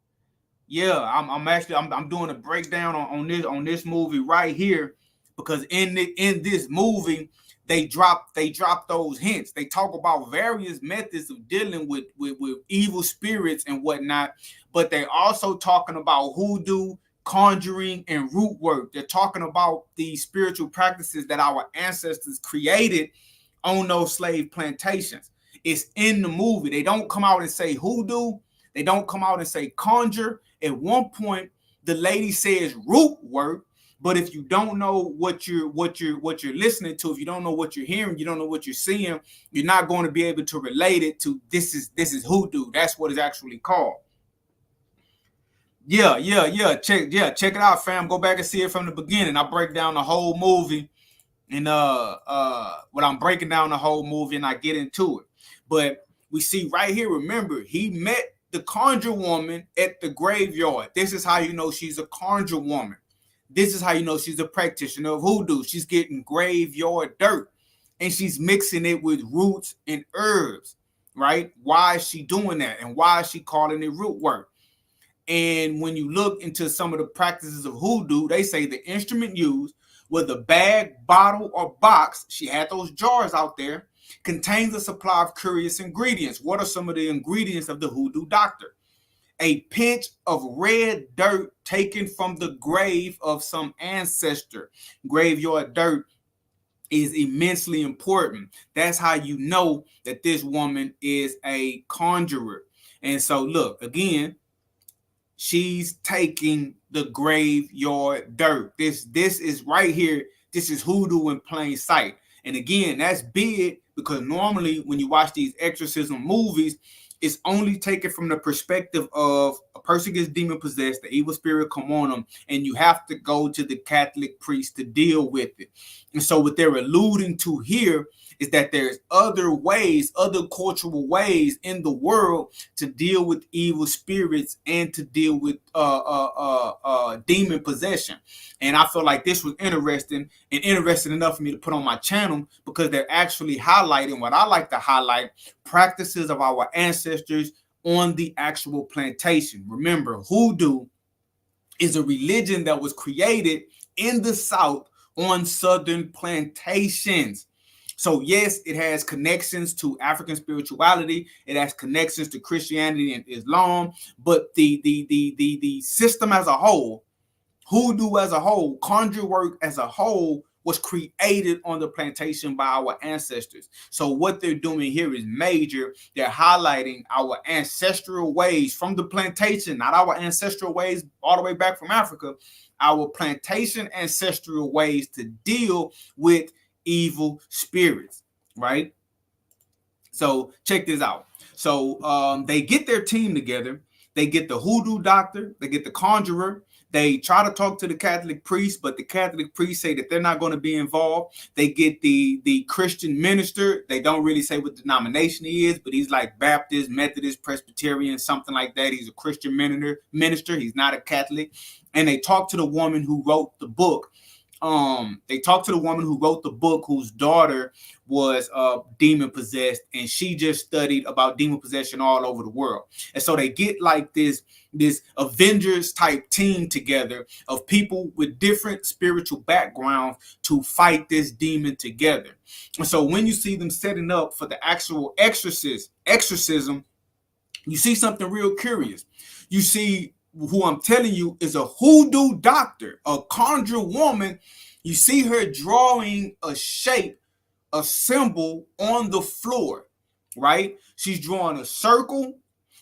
Yeah, I'm doing a breakdown on this movie right here, because in this movie they drop those hints. They talk about various methods of dealing with evil spirits and whatnot, but they're also talking about hoodoo, conjuring, and root work. They're talking about these spiritual practices that our ancestors created on those slave plantations. It's in the movie. They don't come out and say hoodoo. They don't come out and say conjure. At one point, the lady says root work, but if you don't know what you're listening to, if you don't know what you're hearing, you don't know what you're seeing, you're not going to be able to relate it to this is hoodoo. That's what it's actually called. Yeah. Check it out, fam. Go back and see it from the beginning. I break down the whole movie, and when I'm breaking down the whole movie and I get into it. But we see right here, remember, he met the conjure woman at the graveyard. This is how you know she's a conjure woman. This is how you know she's a practitioner of hoodoo. She's getting graveyard dirt and she's mixing it with roots and herbs. right? Why is she doing that? And why is she calling it root work? And when you look into some of the practices of hoodoo, they say the instrument used, whether bag, bottle, or box, she had those jars out there, contains a supply of curious ingredients. What are some of the ingredients of the hoodoo doctor? A pinch of red dirt taken from the grave of some ancestor. Graveyard dirt is immensely important. That's how you know that this woman is a conjurer. And so, look, again, she's taking the graveyard dirt. This is right here. This is hoodoo in plain sight. And again, that's big because normally when you watch these exorcism movies, it's only taken from the perspective of a person gets demon possessed, the evil spirit come on them, and you have to go to the Catholic priest to deal with it. And so what they're alluding to here is that there's other ways, other cultural ways in the world to deal with evil spirits and to deal with demon possession. And I feel like this was interesting and interesting enough for me to put on my channel because they're actually highlighting what I like to highlight, practices of our ancestors on the actual plantation. Remember, hoodoo is a religion that was created in the South on southern plantations. So yes, it has connections to African spirituality. It has connections to Christianity and Islam, but the system as a whole, hoodoo as a whole, conjure work as a whole, was created on the plantation by our ancestors. So what they're doing here is major. They're highlighting our ancestral ways from the plantation, not our ancestral ways all the way back from Africa, our plantation ancestral ways to deal with evil spirits, right? So check this out. So they get their team together. They get the hoodoo doctor. They get the conjurer. They try to talk to the Catholic priest, but the Catholic priests say that they're not going to be involved. They get the Christian minister. They don't really say what denomination he is, but he's like Baptist, Methodist, Presbyterian, something like that. He's a Christian minister. He's not a Catholic. And they talk to the woman who wrote the book. They talked to the woman who wrote the book, whose daughter was demon possessed, and she just studied about demon possession all over the world. And so they get like this Avengers type team together of people with different spiritual backgrounds to fight this demon together. And so when you see them setting up for the actual exorcism, you see something real curious. You see who I'm telling you is a hoodoo doctor, a conjure woman. You see her drawing a shape, a symbol on the floor, right? She's drawing a circle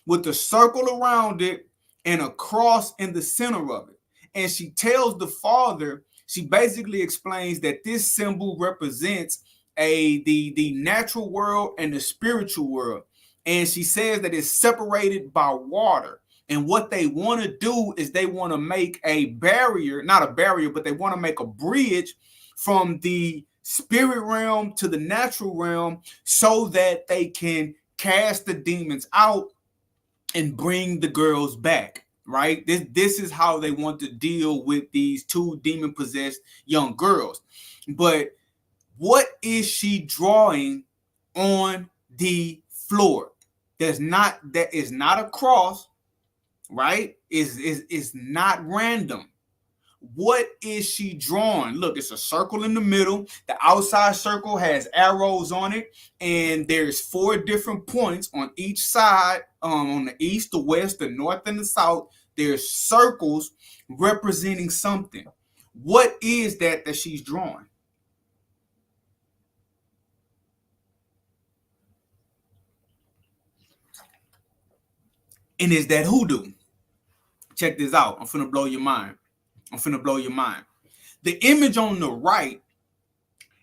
with a circle around it and a cross in the center of it. And she tells the father, she basically explains that this symbol represents the natural world and the spiritual world. And she says that it's separated by water. And what they want to do is they want to make a barrier, not a barrier, but they want to make a bridge from the spirit realm to the natural realm so that they can cast the demons out and bring the girls back, right? This is how they want to deal with these two demon-possessed young girls. But what is she drawing on the floor? That is not a cross, right? Is not random. What is she drawing? Look, it's a circle in the middle. The outside circle has arrows on it, and there's 4 different points on each side, on the east, the west, the north, and the south. There's circles representing something. What is that she's drawing? And is that hoodoo? Check this out. I'm finna blow your mind. The image on the right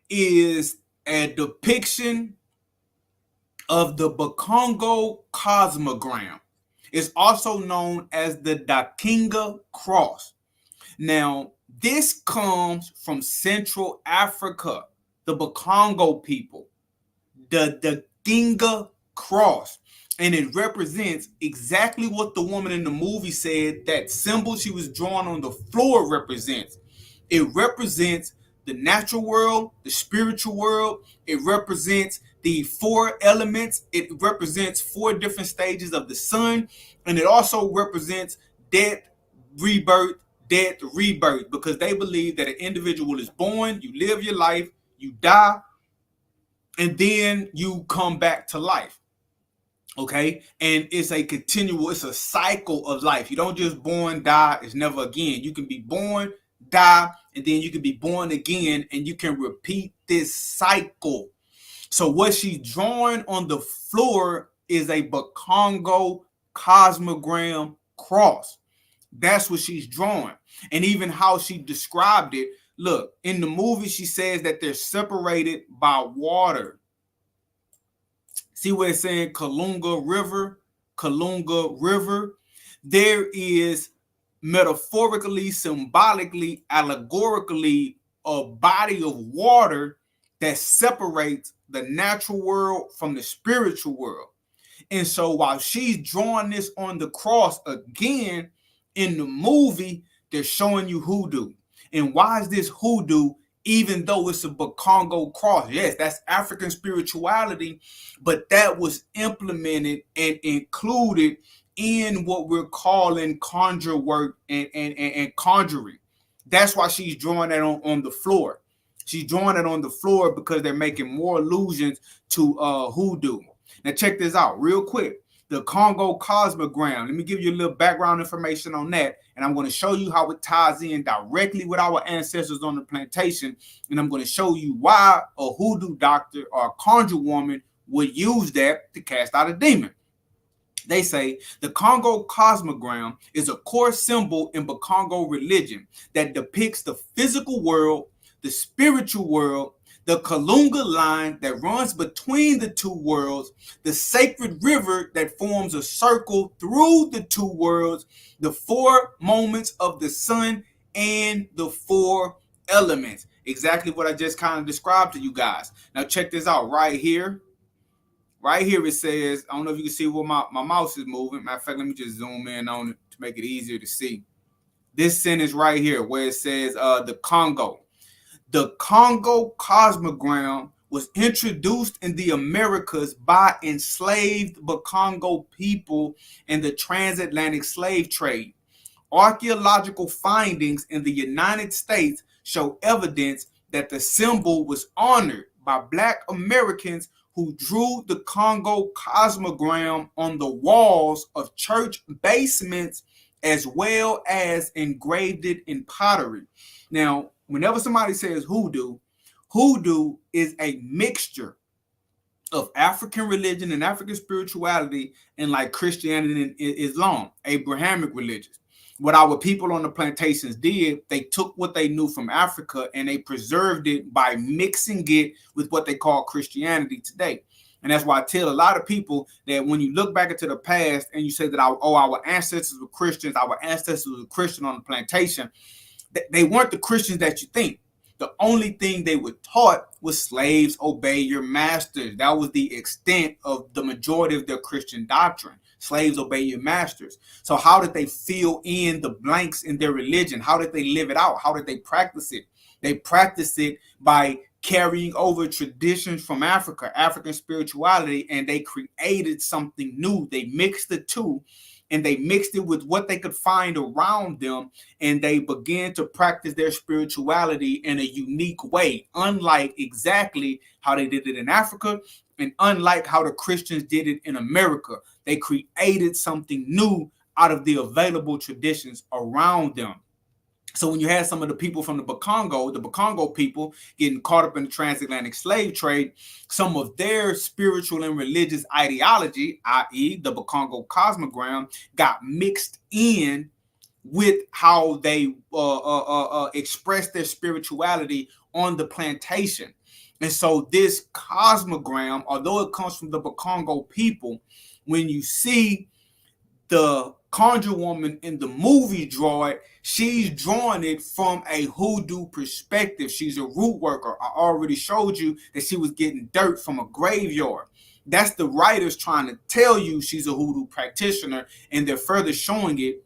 is a depiction of the Congo cosmogram. It's also known as the Dakinga cross. Now, this comes from Central Africa, the Congo people, the Dakinga cross. And it represents exactly what the woman in the movie said that symbol she was drawing on the floor represents. It represents the natural world, the spiritual world. It represents the four elements. It represents four different stages of the sun. And it also represents death, rebirth, death, rebirth, because they believe that an individual is born, you live your life, you die, and then you come back to life. Okay, and it's a continual, it's a cycle of life. You don't just born, die, it's never again. You can be born, die, and then you can be born again, and you can repeat this cycle. So what she's drawing on the floor is a Congo cosmogram cross. That's what she's drawing. And even how she described it, look, in the movie, she says that they're separated by water. See where it's saying Kalunga River, Kalunga River? There is metaphorically, symbolically, allegorically a body of water that separates the natural world from the spiritual world. And so while she's drawing this on the cross again, in the movie, they're showing you hoodoo. And why is this hoodoo? Even though it's a Congo cross, yes, that's African spirituality, but that was implemented and included in what we're calling conjure work and conjuring. That's why she's drawing that on the floor. She's drawing it on the floor because they're making more allusions to hoodoo. Now check this out real quick. The Congo cosmogram. Let me give you a little background information on that. And I'm going to show you how it ties in directly with our ancestors on the plantation. And I'm going to show you why a hoodoo doctor or a conjure woman would use that to cast out a demon. They say the Congo cosmogram is a core symbol in Congo religion that depicts the physical world, the spiritual world, the Kalunga line that runs between the two worlds, the sacred river that forms a circle through the two worlds, the four moments of the sun, and the four elements. Exactly what I just kind of described to you guys. Now check this out right here. Right here it says, I don't know if you can see where my mouse is moving. Matter of fact, let me just zoom in on it to make it easier to see. This sentence right here where it says the Congo. The Congo cosmogram was introduced in the Americas by enslaved Congo people in the transatlantic slave trade. Archaeological findings in the United States show evidence that the symbol was honored by Black Americans who drew the Congo cosmogram on the walls of church basements as well as engraved it in pottery. Now, whenever somebody says hoodoo, hoodoo is a mixture of African religion and African spirituality and like Christianity and Islam, Abrahamic religions. What our people on the plantations did, they took what they knew from Africa and they preserved it by mixing it with what they call Christianity today. And that's why I tell a lot of people that when you look back into the past and you say that our ancestors were Christians, our ancestors were Christian on the plantation, they weren't the Christians that you think. The only thing they were taught was slaves obey your masters. That was the extent of the majority of their Christian doctrine. Slaves obey your masters. So how did they fill in the blanks in their religion? How did they live it out? How did they practice it? They practiced it by carrying over traditions from Africa, African spirituality, and they created something new. They mixed the two, and they mixed it with what they could find around them, and they began to practice their spirituality in a unique way, unlike exactly how they did it in Africa, and unlike how the Christians did it in America. They created something new out of the available traditions around them. So when you had some of the people from the Congo people getting caught up in the transatlantic slave trade, some of their spiritual and religious ideology, i.e. the Congo cosmogram, got mixed in with how they expressed their spirituality on the plantation. And so this cosmogram, although it comes from the Congo people, when you see the conjure woman in the movie draw it, she's drawing it from a hoodoo perspective. She's a root worker. I already showed you that she was getting dirt from a graveyard. That's the writers trying to tell you she's a hoodoo practitioner, and they're further showing it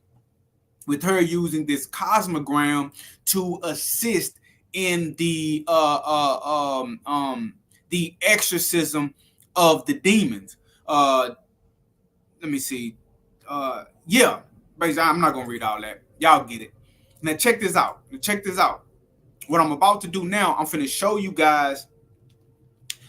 with her using this cosmogram to assist in the exorcism of the demons. Let me see. Yeah, basically, I'm not gonna read all that. Y'all get it. Now check this out. Check this out. What I'm about to do now, I'm finna show you guys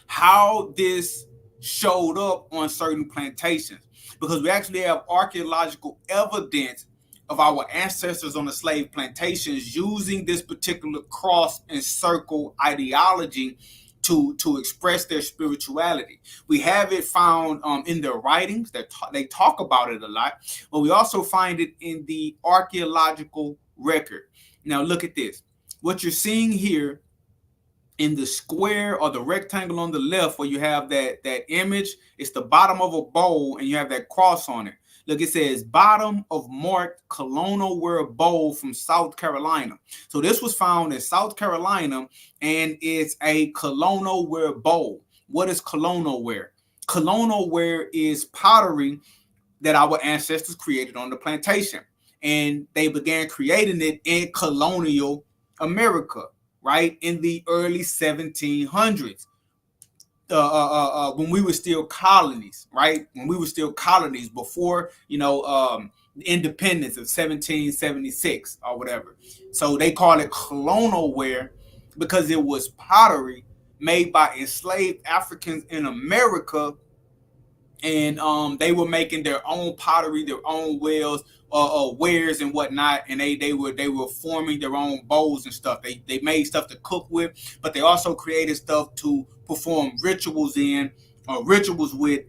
how this showed up on certain plantations, because we actually have archaeological evidence of our ancestors on the slave plantations using this particular cross and circle ideology to express their spirituality. We have it found in their writings that they talk about it a lot, but we also find it in the archaeological record. Now look at this. What you're seeing here in the square or the rectangle on the left, where you have that image, it's the bottom of a bowl and you have that cross on it. Look, it says bottom of marked colonial ware bowl from South Carolina. So this was found in South Carolina, and it's a colonial ware bowl. What is colonial ware? Colonial ware is pottery that our ancestors created on the plantation, and they began creating it in colonial America, right, in the early 1700s, when we were still colonies, right? When we were still colonies before, independence of 1776 or whatever. So they call it colonial ware because it was pottery made by enslaved Africans in America, and they were making their own pottery, their own wares, wares and whatnot, and they were forming their own bowls and stuff. They made stuff to cook with, but they also created stuff to perform rituals with,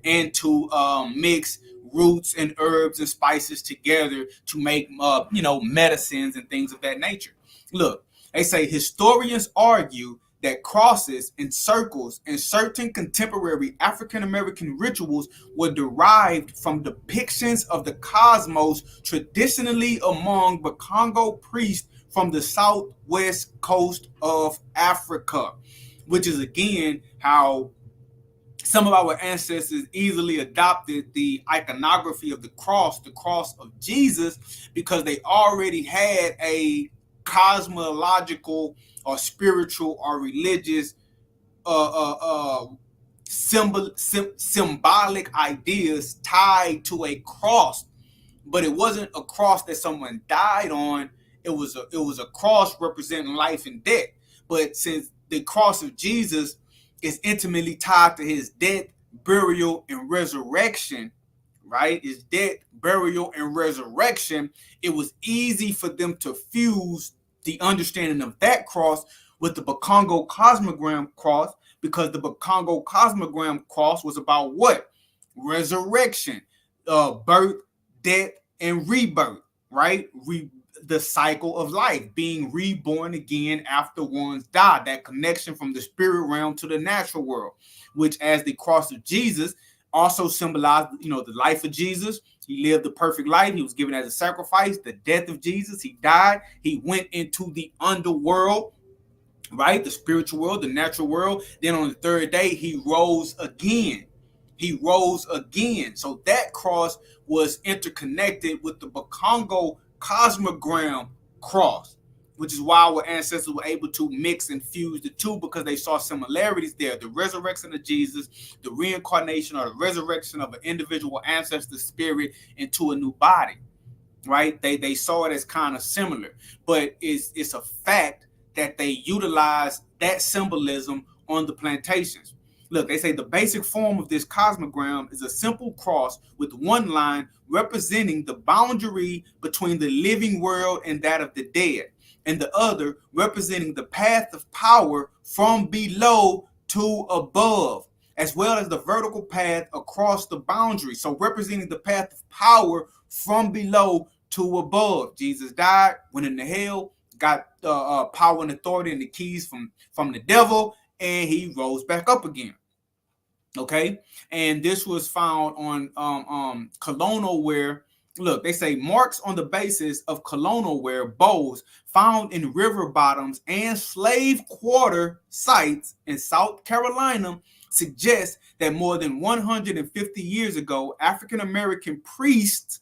and to mix roots and herbs and spices together to make medicines and things of that nature. Look, they say historians argue that crosses and circles in certain contemporary African American rituals were derived from depictions of the cosmos traditionally among the Congo priests from the southwest coast of Africa, which is again how some of our ancestors easily adopted the iconography of the cross of Jesus, because they already had a cosmological or spiritual or religious symbolic ideas tied to a cross. But it wasn't a cross that someone died on. It was a cross representing life and death. But since the cross of Jesus is intimately tied to his death, burial, and resurrection, right? His death, burial, and resurrection, it was easy for them to fuse the understanding of that cross with the Congo cosmogram cross, because the Congo cosmogram cross was about what? Resurrection, birth, death, and rebirth, right? The cycle of life, being reborn again after one's died, that connection from the spirit realm to the natural world, which, as the cross of Jesus, also symbolized, the life of Jesus. He lived the perfect life. He was given as a sacrifice. The death of Jesus, he died. He went into the underworld, right? The spiritual world, the natural world. Then on the third day, he rose again. He rose again. So that cross was interconnected with the Congo cosmogram cross, which is why our ancestors were able to mix and fuse the two, because they saw similarities there. The resurrection of Jesus, the reincarnation or the resurrection of an individual ancestor spirit into a new body, right? They saw it as kind of similar, but it's a fact that they utilize that symbolism on the plantations. Look, they say the basic form of this cosmogram is a simple cross with one line representing the boundary between the living world and that of the dead, and the other representing the path of power from below to above, as well as the vertical path across the boundary. So representing the path of power from below to above. Jesus died, went into hell, got power and authority and the keys from the devil, and he rose back up again. Okay, and this was found on colonial ware. Look, they say marks on the basis of colonial ware bowls found in river bottoms and slave quarter sites in South Carolina suggest that more than 150 years ago, African American priests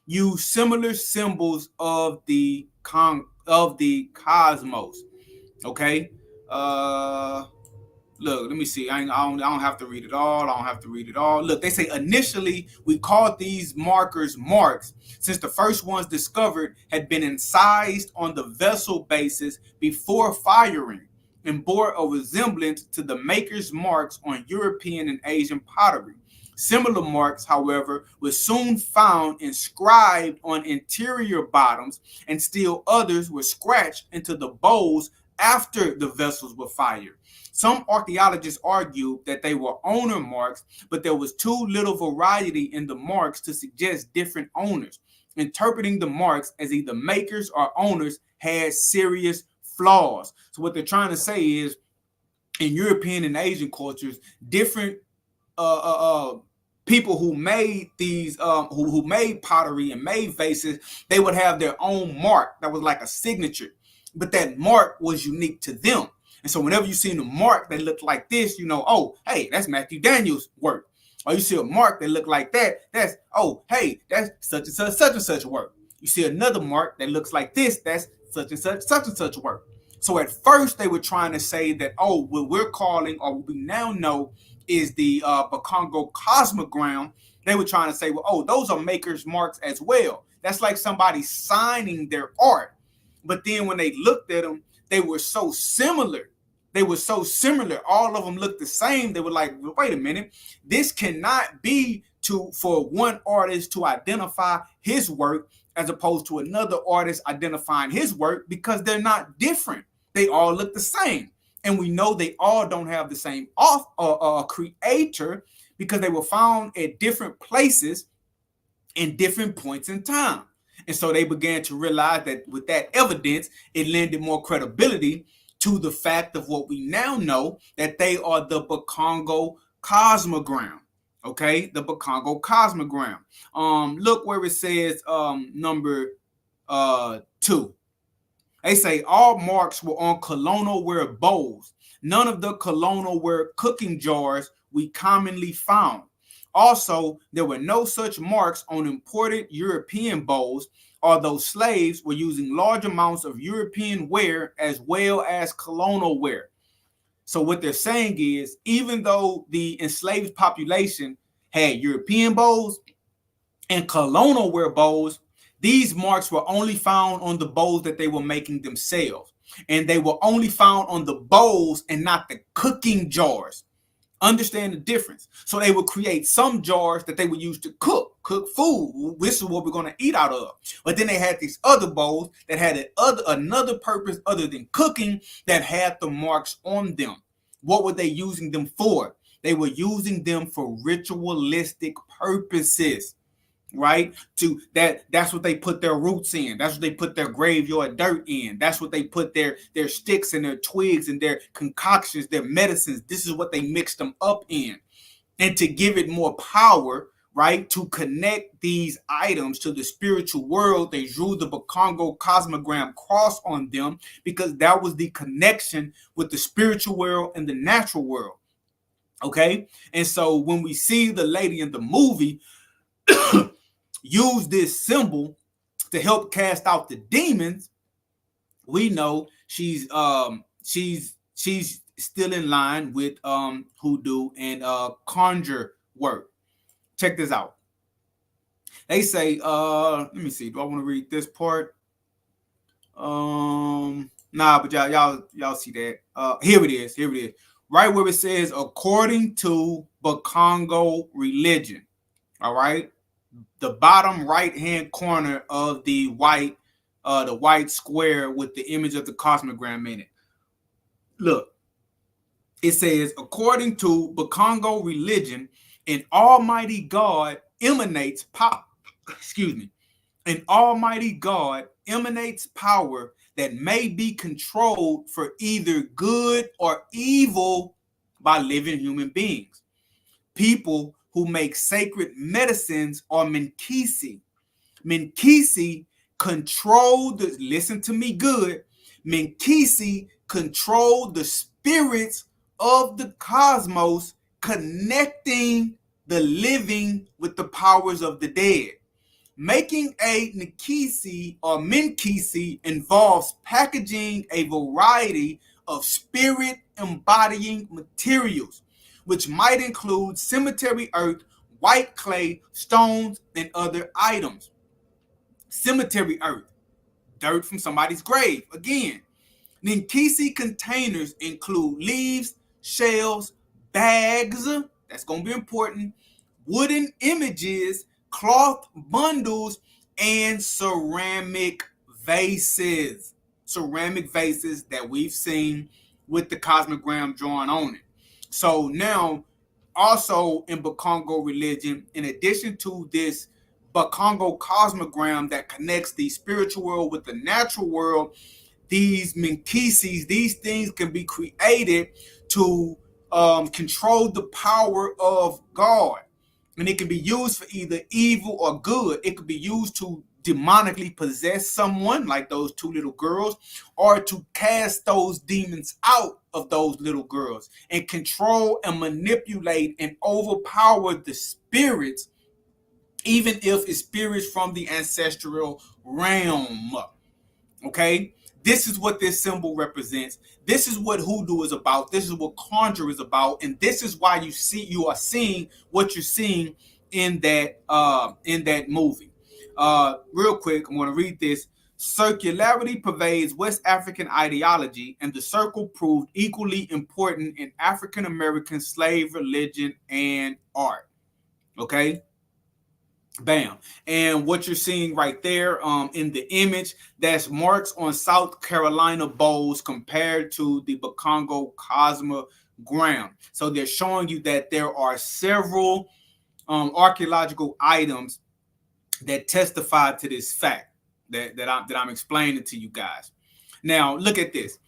used similar symbols of the cosmos. Okay. Uh, Look, let me see. I don't have to read it all. I don't have to read it all. Look, they say initially we called these markers marks since the first ones discovered had been incised on the vessel bases before firing and bore a resemblance to the maker's marks on European and Asian pottery. Similar marks, however, were soon found inscribed on interior bottoms, and still others were scratched into the bowls after the vessels were fired. Some archaeologists argue that they were owner marks, but there was too little variety in the marks to suggest different owners. Interpreting the marks as either makers or owners had serious flaws. So what they're trying to say is, in European and Asian cultures, different uh, uh, uh, people who made these who made pottery and made vases, they would have their own mark that was like a signature, but that mark was unique to them. And so whenever you see a mark that looked like this, you know, oh, hey, that's Matthew Daniels' work. Or you see a mark that looked like that, that's, oh, hey, that's such and such work. You see another mark that looks like this, that's such and such work. So at first they were trying to say that, oh, what we're calling, or what we now know is the Congo cosmogram. They were trying to say, well, oh, those are makers' marks as well. That's like somebody signing their art. But then when they looked at them, they were so similar. They were so similar. All of them looked the same. They were like, wait a minute, this cannot be for one artist to identify his work as opposed to another artist identifying his work, because they're not different. They all look the same. And we know they all don't have the same creator, because they were found at different places in different points in time. And so they began to realize that with that evidence, it lended more credibility to the fact of what we now know, that they are the Congo cosmogram. Okay, the Congo cosmogram. Look where it says number 2. They say all marks were on colonial-ware bowls. None of the colonial-ware cooking jars we commonly found. Also, there were no such marks on imported European bowls, although slaves were using large amounts of European ware as well as colonial ware. So what they're saying is, even though the enslaved population had European bowls and colonial ware bowls, these marks were only found on the bowls that they were making themselves. And they were only found on the bowls and not the cooking jars. Understand the difference. So they would create some jars that they would use to cook food. This is what we're going to eat out of. But then they had these other bowls that had another purpose other than cooking, that had the marks on them. What were they using them for? They were using them for ritualistic purposes. Right? That's what they put their roots in. That's what they put their graveyard dirt in. That's what they put their sticks and their twigs and their concoctions, their medicines. This is what they mixed them up in. And to give it more power, right, to connect these items to the spiritual world, they drew the Congo cosmogram cross on them, because that was the connection with the spiritual world and the natural world. Okay? And so when we see the lady in the movie use this symbol to help cast out the demons, we know she's still in line with Hoodoo and Conjure work. Check this out. They say, let me see, do I want to read this part? Nah, but y'all see that. Here it is. Right where it says, according to Congo religion. All right. The bottom right hand corner of the white square with the image of the cosmogram in it. Look, it says, according to Congo religion, an almighty God emanates power. Excuse me. An almighty God emanates power that may be controlled for either good or evil by living human beings. People who make sacred medicines are Menkisi. Menkisi control listen to me good, Menkisi control the spirits of the cosmos, connecting the living with the powers of the dead. Making a Nkisi or Minkisi involves packaging a variety of spirit embodying materials, which might include cemetery earth, white clay, stones, and other items. Cemetery earth, dirt from somebody's grave. Again, Ninkisi containers include leaves, shells, bags, that's going to be important, wooden images, cloth bundles, and ceramic vases. Ceramic vases that we've seen with the cosmogram drawn on it. So now, also in Bakongo religion, in addition to this Bakongo cosmogram that connects the spiritual world with the natural world, these minkisis, these things can be created to control the power of God. And it can be used for either evil or good. It could be used to demonically possess someone, like those two little girls, or to cast those demons out of those little girls and control and manipulate and overpower the spirits, even if it's spirits from the ancestral realm. Okay, this is what this symbol represents. This is what hoodoo is about. This is what conjure is about, and this is why you are seeing what you're seeing in that movie. Real quick, I'm going to read this. Circularity pervades West African ideology, and the circle proved equally important in African American slave religion and art. Okay. Bam. And what you're seeing right there in the image, that's marks on South Carolina bowls compared to the Bakongo cosmogram. So they're showing you that there are several archaeological items that testify to this fact that I'm explaining to you guys. Now, look at this.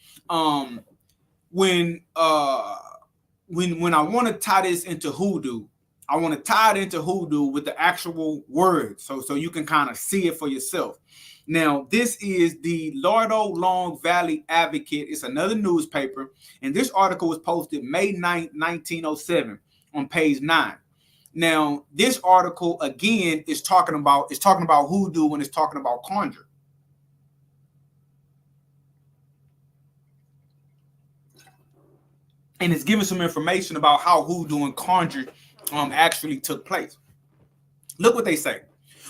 When I want to tie this into hoodoo, I want to tie it into hoodoo with the actual word, so you can kind of see it for yourself. Now, this is the Lardo Long Valley Advocate. It's another newspaper, and this article was posted May 9th, 1907 on page 9. Now, this article again is talking about hoodoo and it's talking about conjure. And it's giving some information about how hoodoo and conjure actually took place. Look what they say.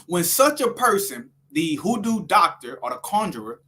When such a person, the hoodoo doctor or the conjurer,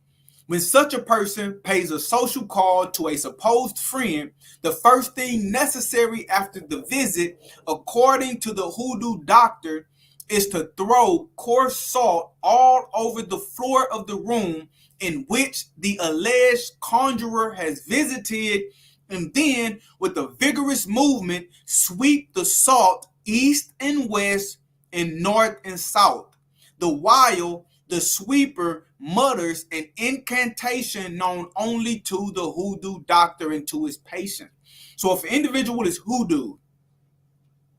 when such a person pays a social call to a supposed friend, the first thing necessary after the visit, according to the hoodoo doctor, is to throw coarse salt all over the floor of the room in which the alleged conjurer has visited, and then with a vigorous movement sweep the salt east and west and north and south, the while the sweeper mutters an incantation known only to the hoodoo doctor and to his patient. So if an individual is hoodoo,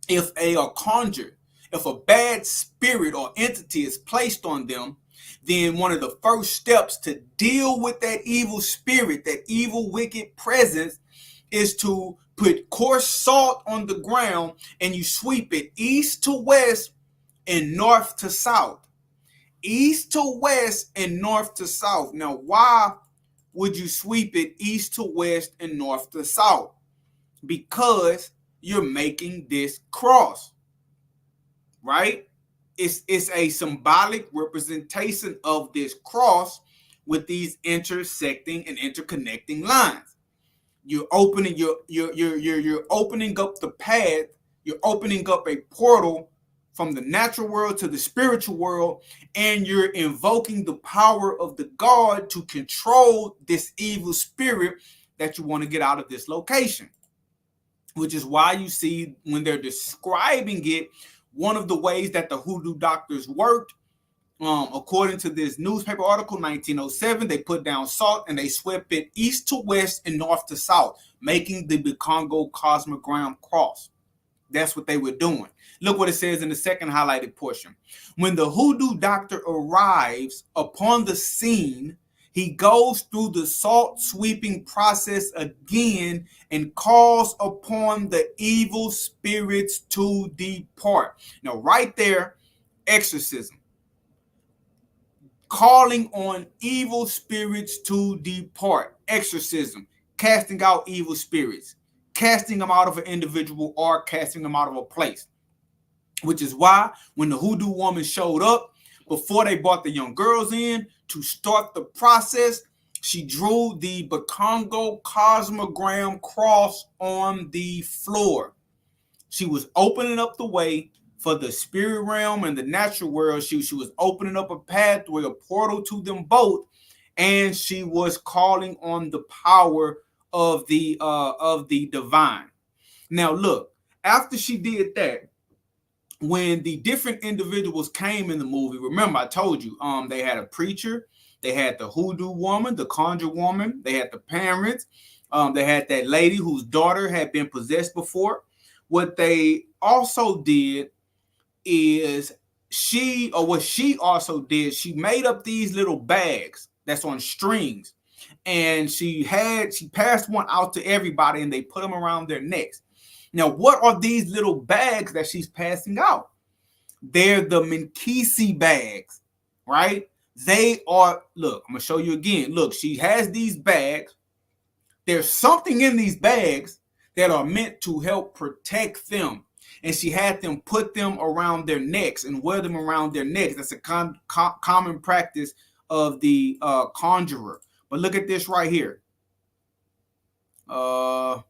if a conjured, if a bad spirit or entity is placed on them, then one of the first steps to deal with that evil spirit, that evil wicked presence, is to put coarse salt on the ground and you sweep it east to west and north to south. East to west and north to south. Now, why would you sweep it east to west and north to south? Because you're making this cross, right? It's a symbolic representation of this cross with these intersecting and interconnecting lines. You're opening you're opening up the path. You're opening up a portal from the natural world to the spiritual world, and you're invoking the power of the God to control this evil spirit that you want to get out of this location. Which is why you see when they're describing it, one of the ways that the hoodoo doctors worked, according to this newspaper article, 1907, they put down salt and they swept it east to west and north to south, making the Congo cosmogram cross. That's what they were doing. Look what it says in the second highlighted portion. When the hoodoo doctor arrives upon the scene, he goes through the salt sweeping process again and calls upon the evil spirits to depart. Now, right there, exorcism. calling on evil spirits to depart. Exorcism, casting out evil spirits, casting them out of an individual or casting them out of a place. Which is why when the hoodoo woman showed up, before they brought the young girls in to start the process, she drew the Congo cosmogram cross on the floor. She was opening up the way for the spirit realm and the natural world. She was opening up a pathway, a portal to them both, and she was calling on the power of the divine. Now, look, after she did that, when the different individuals came in the movie, remember I told you, they had a preacher, they had the hoodoo woman, the conjure woman, they had the parents, they had that lady whose daughter had been possessed before. What they also did is she made up these little bags that's on strings, and she passed one out to everybody, and they put them around their necks. Now, what are these little bags that she's passing out? They're the Minkisi bags, right? They are, look, I'm going to show you again. Look, she has these bags. There's something in these bags that are meant to help protect them. And she had them put them around their necks and wear them around their necks. That's a common practice of the conjurer. But look at this right here. Look.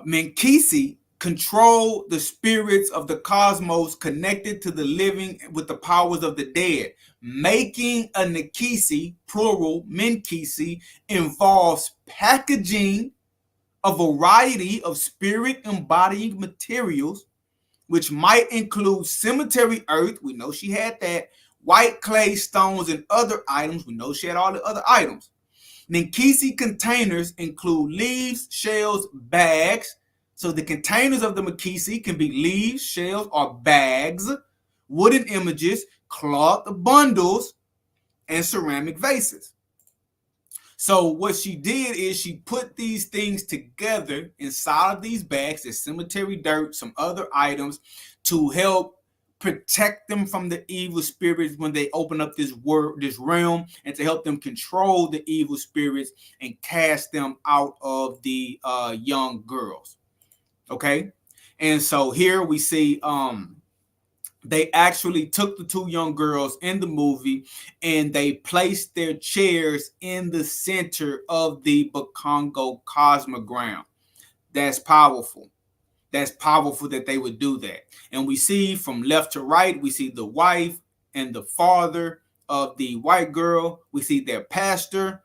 Minkisi control the spirits of the cosmos connected to the living with the powers of the dead. Making a Nikisi, plural, Minkisi, involves packaging a variety of spirit embodying materials, which might include cemetery earth. We know she had that. White clay stones and other items. We know she had all the other items. Minkisi containers include leaves, shells, bags. So the containers of the Minkisi can be leaves, shells, or bags, wooden images, cloth bundles, and ceramic vases. So what she did is she put these things together inside of these bags, there's cemetery dirt, some other items, to help protect them from the evil spirits when they open up this realm, and to help them control the evil spirits and cast them out of the young girls. Okay, and so here we see they actually took the two young girls in the movie and they placed their chairs in the center of the Congo cosmogram. That's powerful. That's powerful that they would do that. And we see from left to right, we see the wife and the father of the white girl. We see their pastor.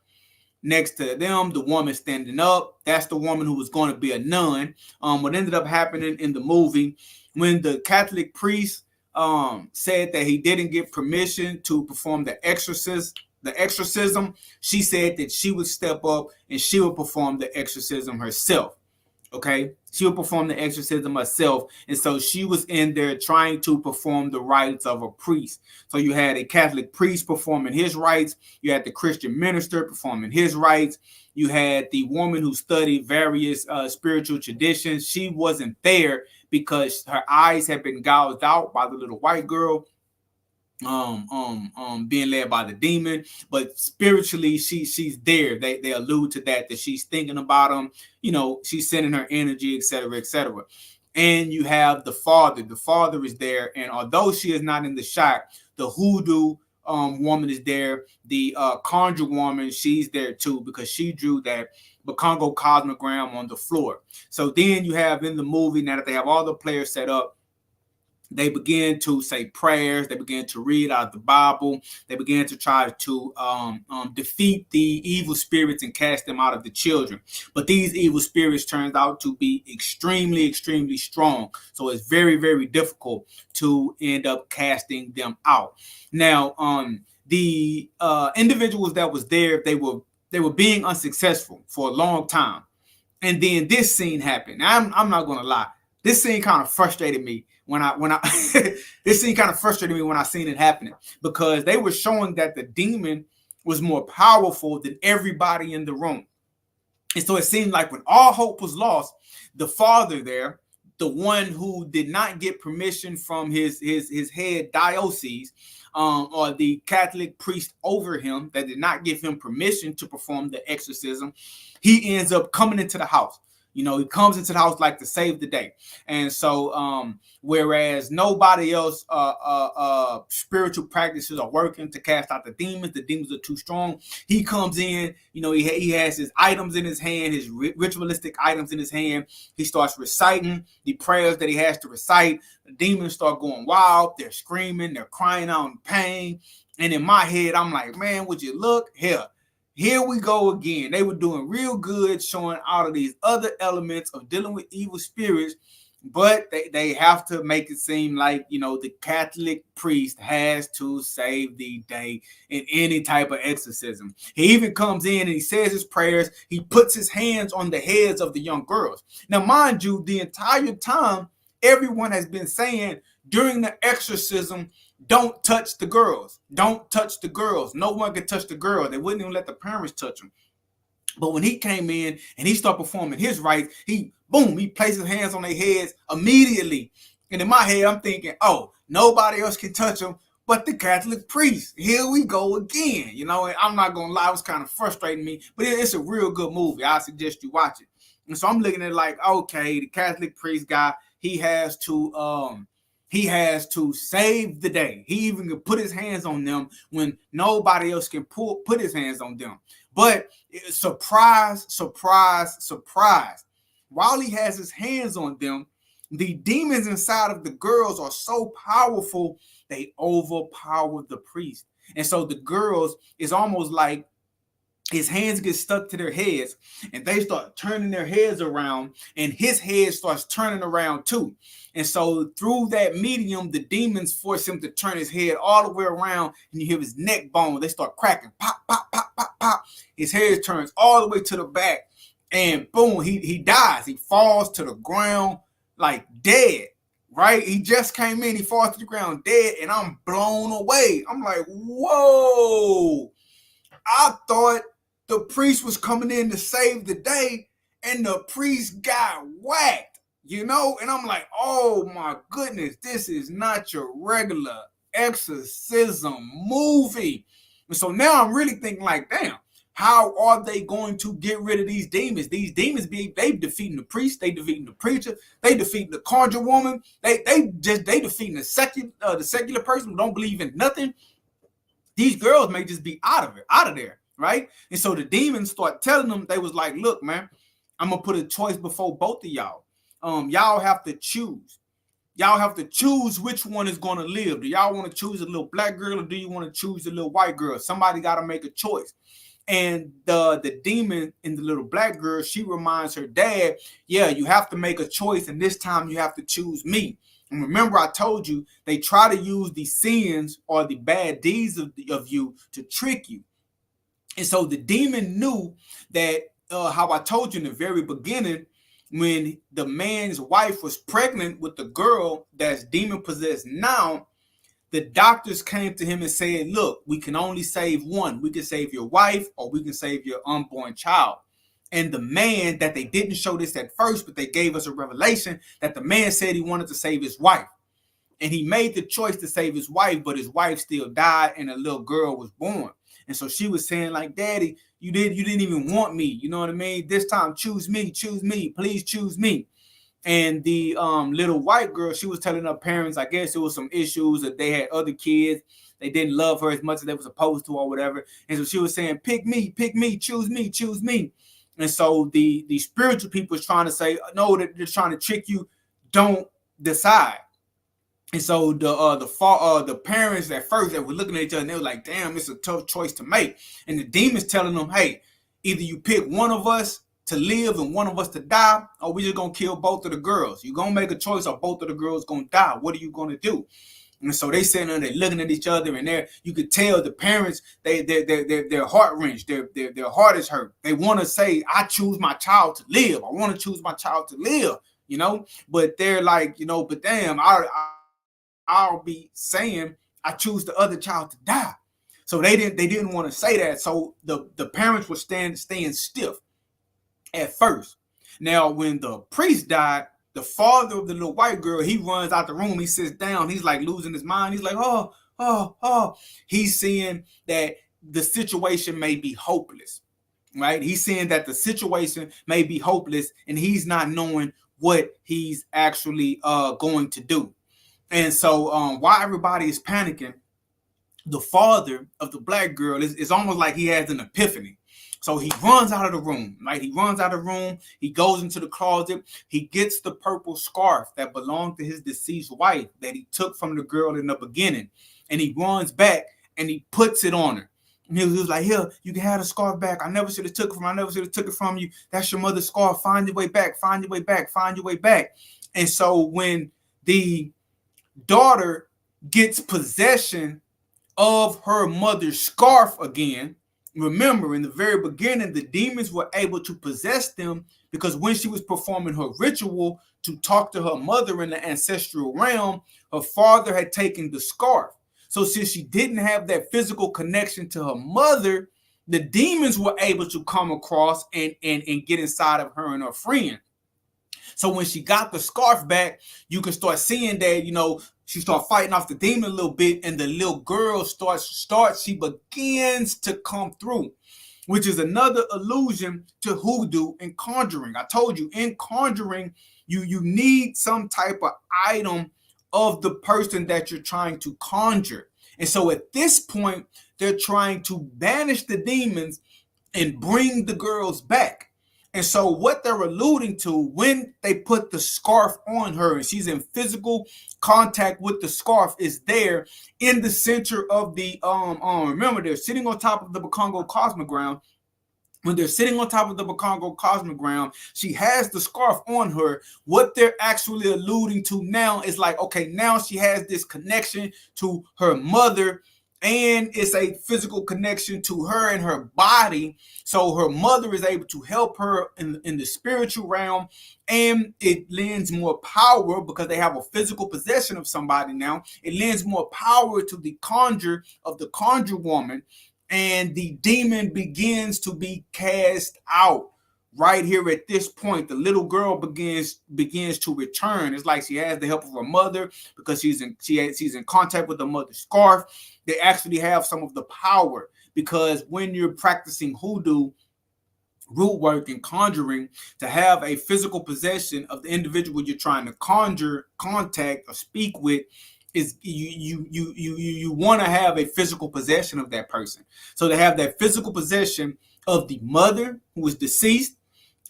Next to them, the woman standing up. That's the woman who was going to be a nun. What ended up happening in the movie, when the Catholic priest said that he didn't get permission to perform the exorcism, she said that she would step up and she would perform the exorcism herself. Okay, she would perform the exorcism herself, and so she was in there trying to perform the rites of a priest. So you had a Catholic priest performing his rites, you had the Christian minister performing his rites, you had the woman who studied various spiritual traditions. She wasn't there because her eyes had been gouged out by the little white girl, being led by the demon, but spiritually she's there. They allude to that she's thinking about them, she's sending her energy, etc. And you have the father is there, and although she is not in the shot, the hoodoo woman is there. The conjure woman, she's there too, because she drew that Congo cosmogram on the floor. So then you have in the movie, now that they have all the players set up, they began to say prayers. They began to read out the Bible. They began to try to defeat the evil spirits and cast them out of the children. But these evil spirits turned out to be extremely, extremely strong. So it's very, very difficult to end up casting them out. Now, the individuals that was there, they were being unsuccessful for a long time. And then this scene happened. Now, I'm not going to lie. This scene kind of frustrated me when I this scene kind of frustrated me when I seen it happening, because they were showing that the demon was more powerful than everybody in the room. And so it seemed like when all hope was lost, the father there, the one who did not get permission from his head diocese, or the Catholic priest over him that did not give him permission to perform the exorcism, he ends up coming into the house. You know, he comes into the house like to save the day. And so whereas nobody else spiritual practices are working to cast out the demons are too strong. He comes in, you know, he has his items in his hand, his ritualistic items in his hand. He starts reciting the prayers that he has to recite. The demons start going wild. They're screaming, they're crying out in pain. And in my head, I'm like, man, would you look? Here we go again. They were doing real good showing out of these other elements of dealing with evil spirits, but they have to make it seem like, you know, the Catholic priest has to save the day in any type of exorcism. He even comes in and he says his prayers. He puts his hands on the heads of the young girls. Now, mind you, the entire time, everyone has been saying during the exorcism, don't touch the girls. Don't touch the girls. No one can touch the girls. They wouldn't even let the parents touch them. But when he came in and he started performing his rites, he places hands on their heads immediately. And in my head, I'm thinking, oh, nobody else can touch them but the Catholic priest. Here we go again. You know, and I'm not going to lie, it was kind of frustrating me, but it's a real good movie. I suggest you watch it. And so I'm looking at it like, okay, the Catholic priest guy, he has to save the day. He even can put his hands on them when nobody else can put his hands on them. But surprise, surprise, surprise. While he has his hands on them, the demons inside of the girls are so powerful, they overpower the priest. And so the girls, is almost like his hands get stuck to their heads and they start turning their heads around, and his head starts turning around too. And so through that medium, the demons force him to turn his head all the way around, and you hear his neck bone. They start cracking, pop, pop, pop, pop, pop. His head turns all the way to the back, and boom, he dies. He falls to the ground like dead, right? He just came in, he falls to the ground dead, and I'm blown away. I'm like, whoa. I thought the priest was coming in to save the day, and the priest got whacked, you know? And I'm like, oh my goodness, this is not your regular exorcism movie. And so now I'm really thinking like, damn, how are they going to get rid of these demons? These demons, they defeating the priest, they defeating the preacher, they defeating the conjure woman, they defeating the secular person who don't believe in nothing. These girls may just be out of there, right? And so the demons start telling them, they was like, look, man, I'm gonna put a choice before both of y'all. Y'all have to choose. Y'all have to choose which one is gonna live. Do y'all want to choose a little black girl, or do you want to choose a little white girl? Somebody got to make a choice. And the demon in the little black girl, she reminds her dad, yeah, you have to make a choice, and this time you have to choose me. And remember, I told you, they try to use the sins or the bad deeds of you to trick you. And so the demon knew that, how I told you in the very beginning, when the man's wife was pregnant with the girl that's demon possessed now, the doctors came to him and said, look, we can only save one. We can save your wife, or we can save your unborn child. And the man, that they didn't show this at first, but they gave us a revelation that the man said he wanted to save his wife. And he made the choice to save his wife, but his wife still died and a little girl was born. And so she was saying like, Daddy, you didn't even want me. You know what I mean? This time, choose me, please choose me. And the little white girl, she was telling her parents, I guess it was some issues that they had other kids. They didn't love her as much as they were supposed to or whatever. And so she was saying, pick me, choose me. And so the spiritual people is trying to say, no, they're trying to trick you. Don't decide. And so the parents at first, they were looking at each other and they were like, damn, it's a tough choice to make. And the demons telling them, hey, either you pick one of us to live and one of us to die, or we just gonna kill both of the girls. You're gonna make a choice, or both of the girls gonna die. What are you gonna do? And so they sitting there, they're looking at each other, and you could tell the parents, their heart wrenched, their heart is hurt. They want to say, I choose my child to live. I want to choose my child to live, you know. But they're like, you know, but damn, I'll be saying I choose the other child to die. So they didn't want to say that. So the parents were staying stiff at first. Now, when the priest died, The father of the little white girl, he runs out the room. He sits down. He's like losing his mind. He's like, oh, oh, oh. He's seeing that the situation may be hopeless, right? He's seeing that the situation may be hopeless, and he's not knowing what he's actually going to do. And so while everybody is panicking, the father of the black girl is almost like he has an epiphany. So he runs out of the room, right? He runs out of the room. He goes into the closet. He gets the purple scarf that belonged to his deceased wife that he took from the girl in the beginning. And he runs back and he puts it on her. And he was like, here, you can have the scarf back. I never should have took it from you. I never should have took it from you. That's your mother's scarf. Find your way back. Find your way back. Find your way back. And so when the daughter gets possession of her mother's scarf again, remember, in the very beginning, the demons were able to possess them because when she was performing her ritual to talk to her mother in the ancestral realm, her father had taken the scarf. So since she didn't have that physical connection to her mother, the demons were able to come across and get inside of her and her friend. So when she got the scarf back, you can start seeing that, she started fighting off the demon a little bit, and the little girl she begins to come through, which is another allusion to hoodoo and conjuring. I told you, in conjuring, you need some type of item of the person that you're trying to conjure. And so at this point, they're trying to banish the demons and bring the girls back. And so what they're alluding to when they put the scarf on her and she's in physical contact with the scarf is there in the center of the remember, they're sitting on top of the Congo cosmogram. When they're sitting on top of the Congo cosmogram, she has the scarf on her. What they're actually alluding to now is like, okay, now she has this connection to her mother, and it's a physical connection to her and her body. So her mother is able to help her in the spiritual realm, and it lends more power because they have a physical possession of somebody now. It lends more power to the conjure of the conjure woman, and the demon begins to be cast out. Right here at this point, the little girl begins to return. It's like she has the help of her mother because she's in contact with the mother's scarf. They actually have some of the power because when you're practicing hoodoo, rootwork, and conjuring, to have a physical possession of the individual you're trying to conjure, contact, or speak with, is you want to have a physical possession of that person. So to have that physical possession of the mother who is deceased,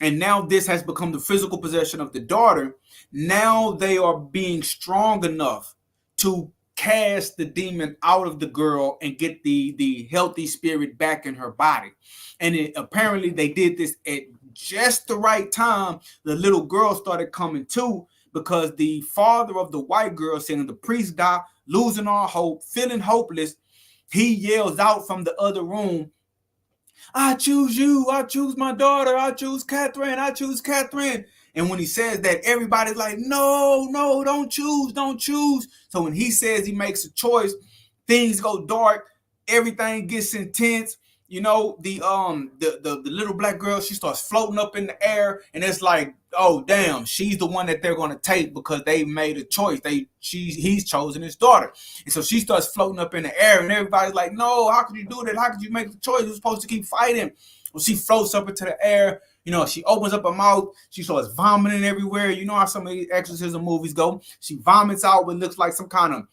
and now this has become the physical possession of the daughter, now they are being strong enough to cast the demon out of the girl and get the healthy spirit back in her body. And apparently they did this at just the right time. The little girl started coming to, because the father of the white girl, saying the priest died, losing all hope, feeling hopeless, he yells out from the other room, I choose you. I choose my daughter. I choose Catherine. I choose Catherine. And when he says that, everybody's like, no, don't choose, don't choose. So when he says he makes a choice, things go dark. Everything gets intense. The little black girl, she starts floating up in the air, and it's like, oh damn, she's the one that they're going to take because they made a choice. He's chosen his daughter, and so she starts floating up in the air, and everybody's like, no, how could you do that? How could you make the choice? You're supposed to keep fighting. Well, she floats up into the air. She opens up her mouth. She starts vomiting everywhere. You know how some of these exorcism movies go. She vomits out what looks like some kind of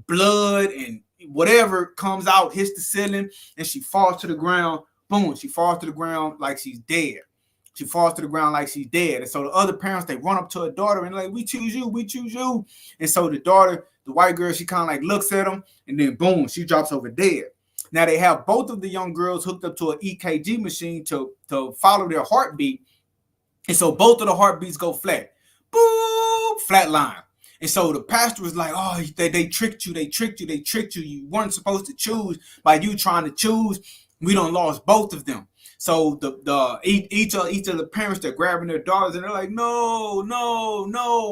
blood, and whatever comes out hits the ceiling, and she falls to the ground. Boom, she falls to the ground like she's dead. She falls to the ground like she's dead. And so the other parents, they run up to her daughter and like, we choose you, we choose you. And so the daughter, the white girl, she kind of like looks at them, and then boom, she drops over dead. Now they have both of the young girls hooked up to an EKG machine to follow their heartbeat. And so both of the heartbeats go flat. Boom, flat line. And so the pastor was like, oh, they tricked you. You weren't supposed to choose. By you trying to choose, we done lost both of them. So each of the parents, they're grabbing their daughters, and they're like, no.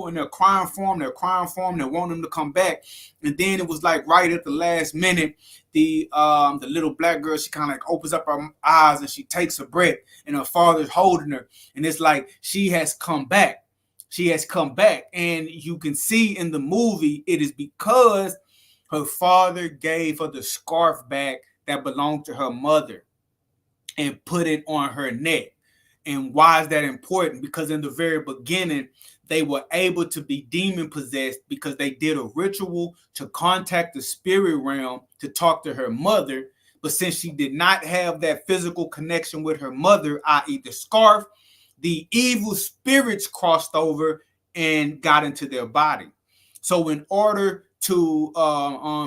And they're crying for them. They want them to come back. And then it was like right at the last minute, the little black girl, she kind of like opens up her eyes and she takes a breath, and her father's holding her. And it's like she has come back. She has come back, and you can see in the movie it is because her father gave her the scarf back that belonged to her mother and put it on her neck. And why is that important? Because in the very beginning, they were able to be demon possessed because they did a ritual to contact the spirit realm to talk to her mother. But since she did not have that physical connection with her mother, i.e., the scarf, the evil spirits crossed over and got into their body. So, in order to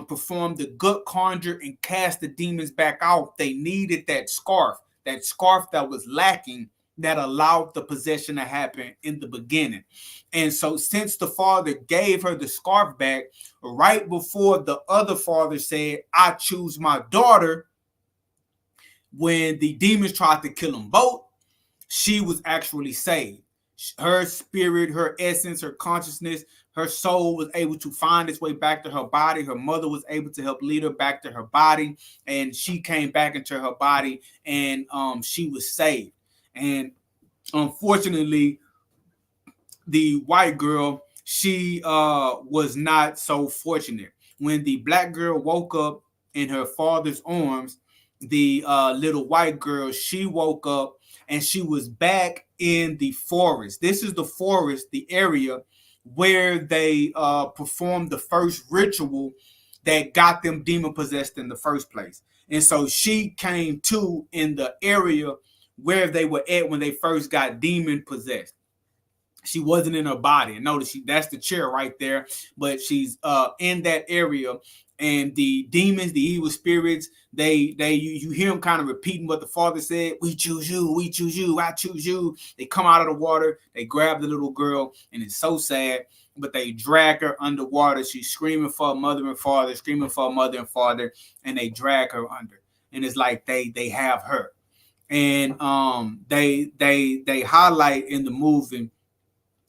perform the good conjure and cast the demons back out, they needed that scarf that was lacking, that allowed the possession to happen in the beginning. And so, since the father gave her the scarf back right before the other father said, "I choose my daughter," when the demons tried to kill them both, she was actually saved. Her spirit, her essence, her consciousness, her soul was able to find its way back to her body. Her mother was able to help lead her back to her body, and she came back into her body, and she was saved. And unfortunately, the white girl, she was not so fortunate. When the black girl woke up in her father's arms, the little white girl, she woke up and she was back in the forest. This is the forest, the area where they performed the first ritual that got them demon possessed in the first place. And so she came to in the area where they were at when they first got demon possessed. She wasn't in her body. And notice that's the chair right there, but she's in that area. And the demons, the evil spirits, you hear them kind of repeating what the father said. "We choose you, we choose you, I choose you." They come out of the water, they grab the little girl, and it's so sad, but they drag her underwater. She's screaming for her mother and father, screaming for her mother and father, and they drag her under. And it's like they have her. And they highlight in the movie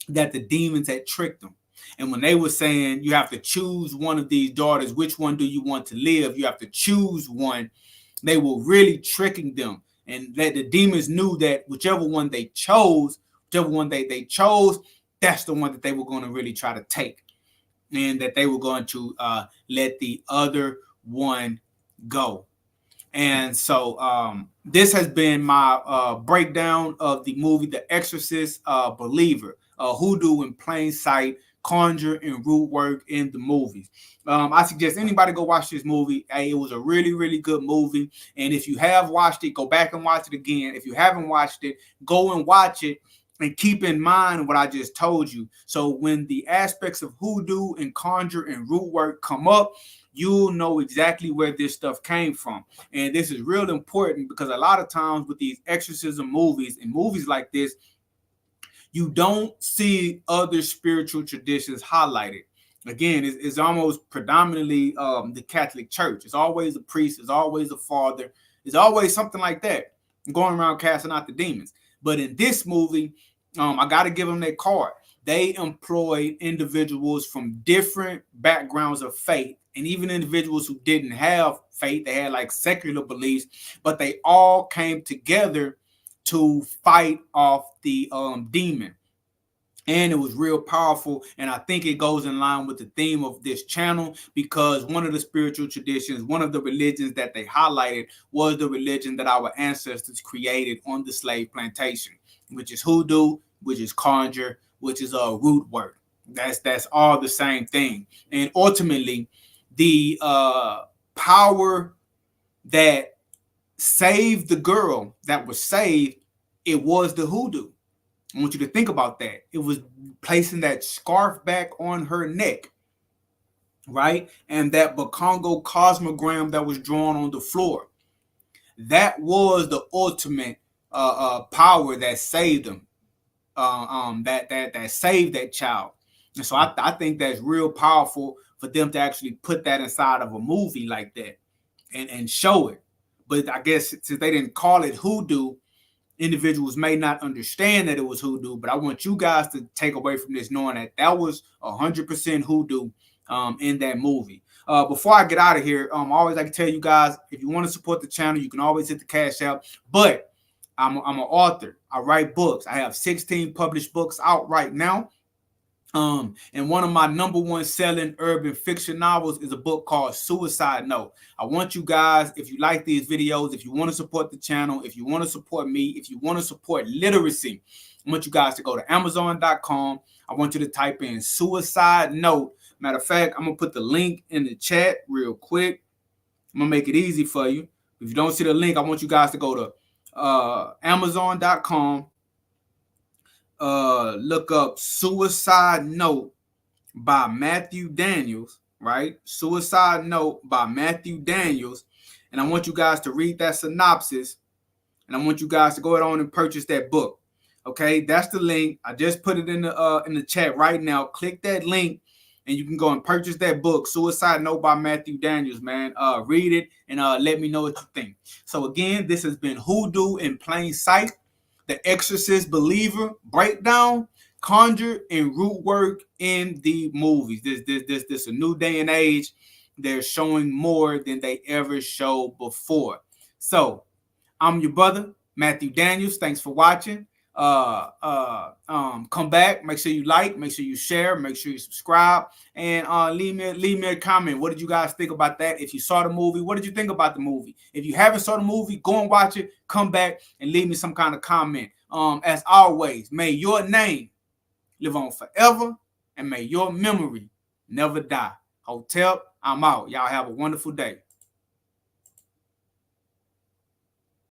that the demons had tricked them. And when they were saying, "You have to choose one of these daughters, which one do you want to live? You have to choose one," they were really tricking them. And that the demons knew that whichever one they chose, that's the one that they were going to really try to take. And that they were going to let the other one go. And so this has been my breakdown of the movie The Exorcist Believer. Hoodoo in plain sight, Conjure and Rootwork in the movies. I suggest anybody go watch this movie. Hey, it was a really, really good movie. And if you have watched it, go back and watch it again. If you haven't watched it, go and watch it. And keep in mind what I just told you. So when the aspects of hoodoo and conjure and rootwork come up, you'll know exactly where this stuff came from. And this is real important because a lot of times with these exorcism movies and movies like this, you don't see other spiritual traditions highlighted. Again, it's almost predominantly the Catholic Church. It's always a priest. It's always a father. It's always something like that going around casting out the demons. But in this movie, I got to give them their card. They employed individuals from different backgrounds of faith, and even individuals who didn't have faith. They had like secular beliefs, but they all came together to fight off the demon. And it was real powerful. And I think it goes in line with the theme of this channel, because one of the spiritual traditions, one of the religions that they highlighted was the religion that our ancestors created on the slave plantation, which is hoodoo, which is conjure, which is root work. That's all the same thing. And ultimately, the power that saved the girl that was saved, it was the hoodoo. I want you to think about that. It was placing that scarf back on her neck, right? And that Congo cosmogram that was drawn on the floor. That was the ultimate power that saved them. That saved that child. And so I think that's real powerful for them to actually put that inside of a movie like that and show it. But I guess since they didn't call it hoodoo, individuals may not understand that it was hoodoo. But I want you guys to take away from this knowing that that was 100% hoodoo in that movie. Before I get out of here, I always like to tell you guys, if you want to support the channel, you can always hit the Cash App. But I'm an author. I write books. I have 16 published books out right now. And one of my #1 selling urban fiction novels is a book called Suicide Note. I want you guys, if you like these videos, if you want to support the channel, if you want to support me, if you want to support literacy, I want you guys to go to Amazon.com. I want you to type in Suicide Note. Matter of fact, I'm going to put the link in the chat real quick. I'm going to make it easy for you. If you don't see the link, I want you guys to go to Amazon.com. Look up Suicide Note by Matthew Daniels, right? Suicide Note by Matthew Daniels. And I want you guys to read that synopsis. And I want you guys to go ahead on and purchase that book. Okay, that's the link. I just put it in the chat right now. Click that link and you can go and purchase that book, Suicide Note by Matthew Daniels, man. Read it and let me know what you think. So again, this has been Hoodoo in Plain Sight, the Exorcist Believer breakdown, Conjure and Rootwork in the movies. This a new day and age. They're showing more than they ever showed before. So I'm your brother, Matthew Daniels. Thanks for watching. Come back. Make sure you like, make sure you share, make sure you subscribe, and leave me a comment. What did you guys think about that? If you saw the movie, what did you think about the movie? If you haven't saw the movie, go and watch it. Come back and leave me some kind of comment. As always, may your name live on forever, and may your memory never die. Hotel, I'm out. Y'all have a wonderful day.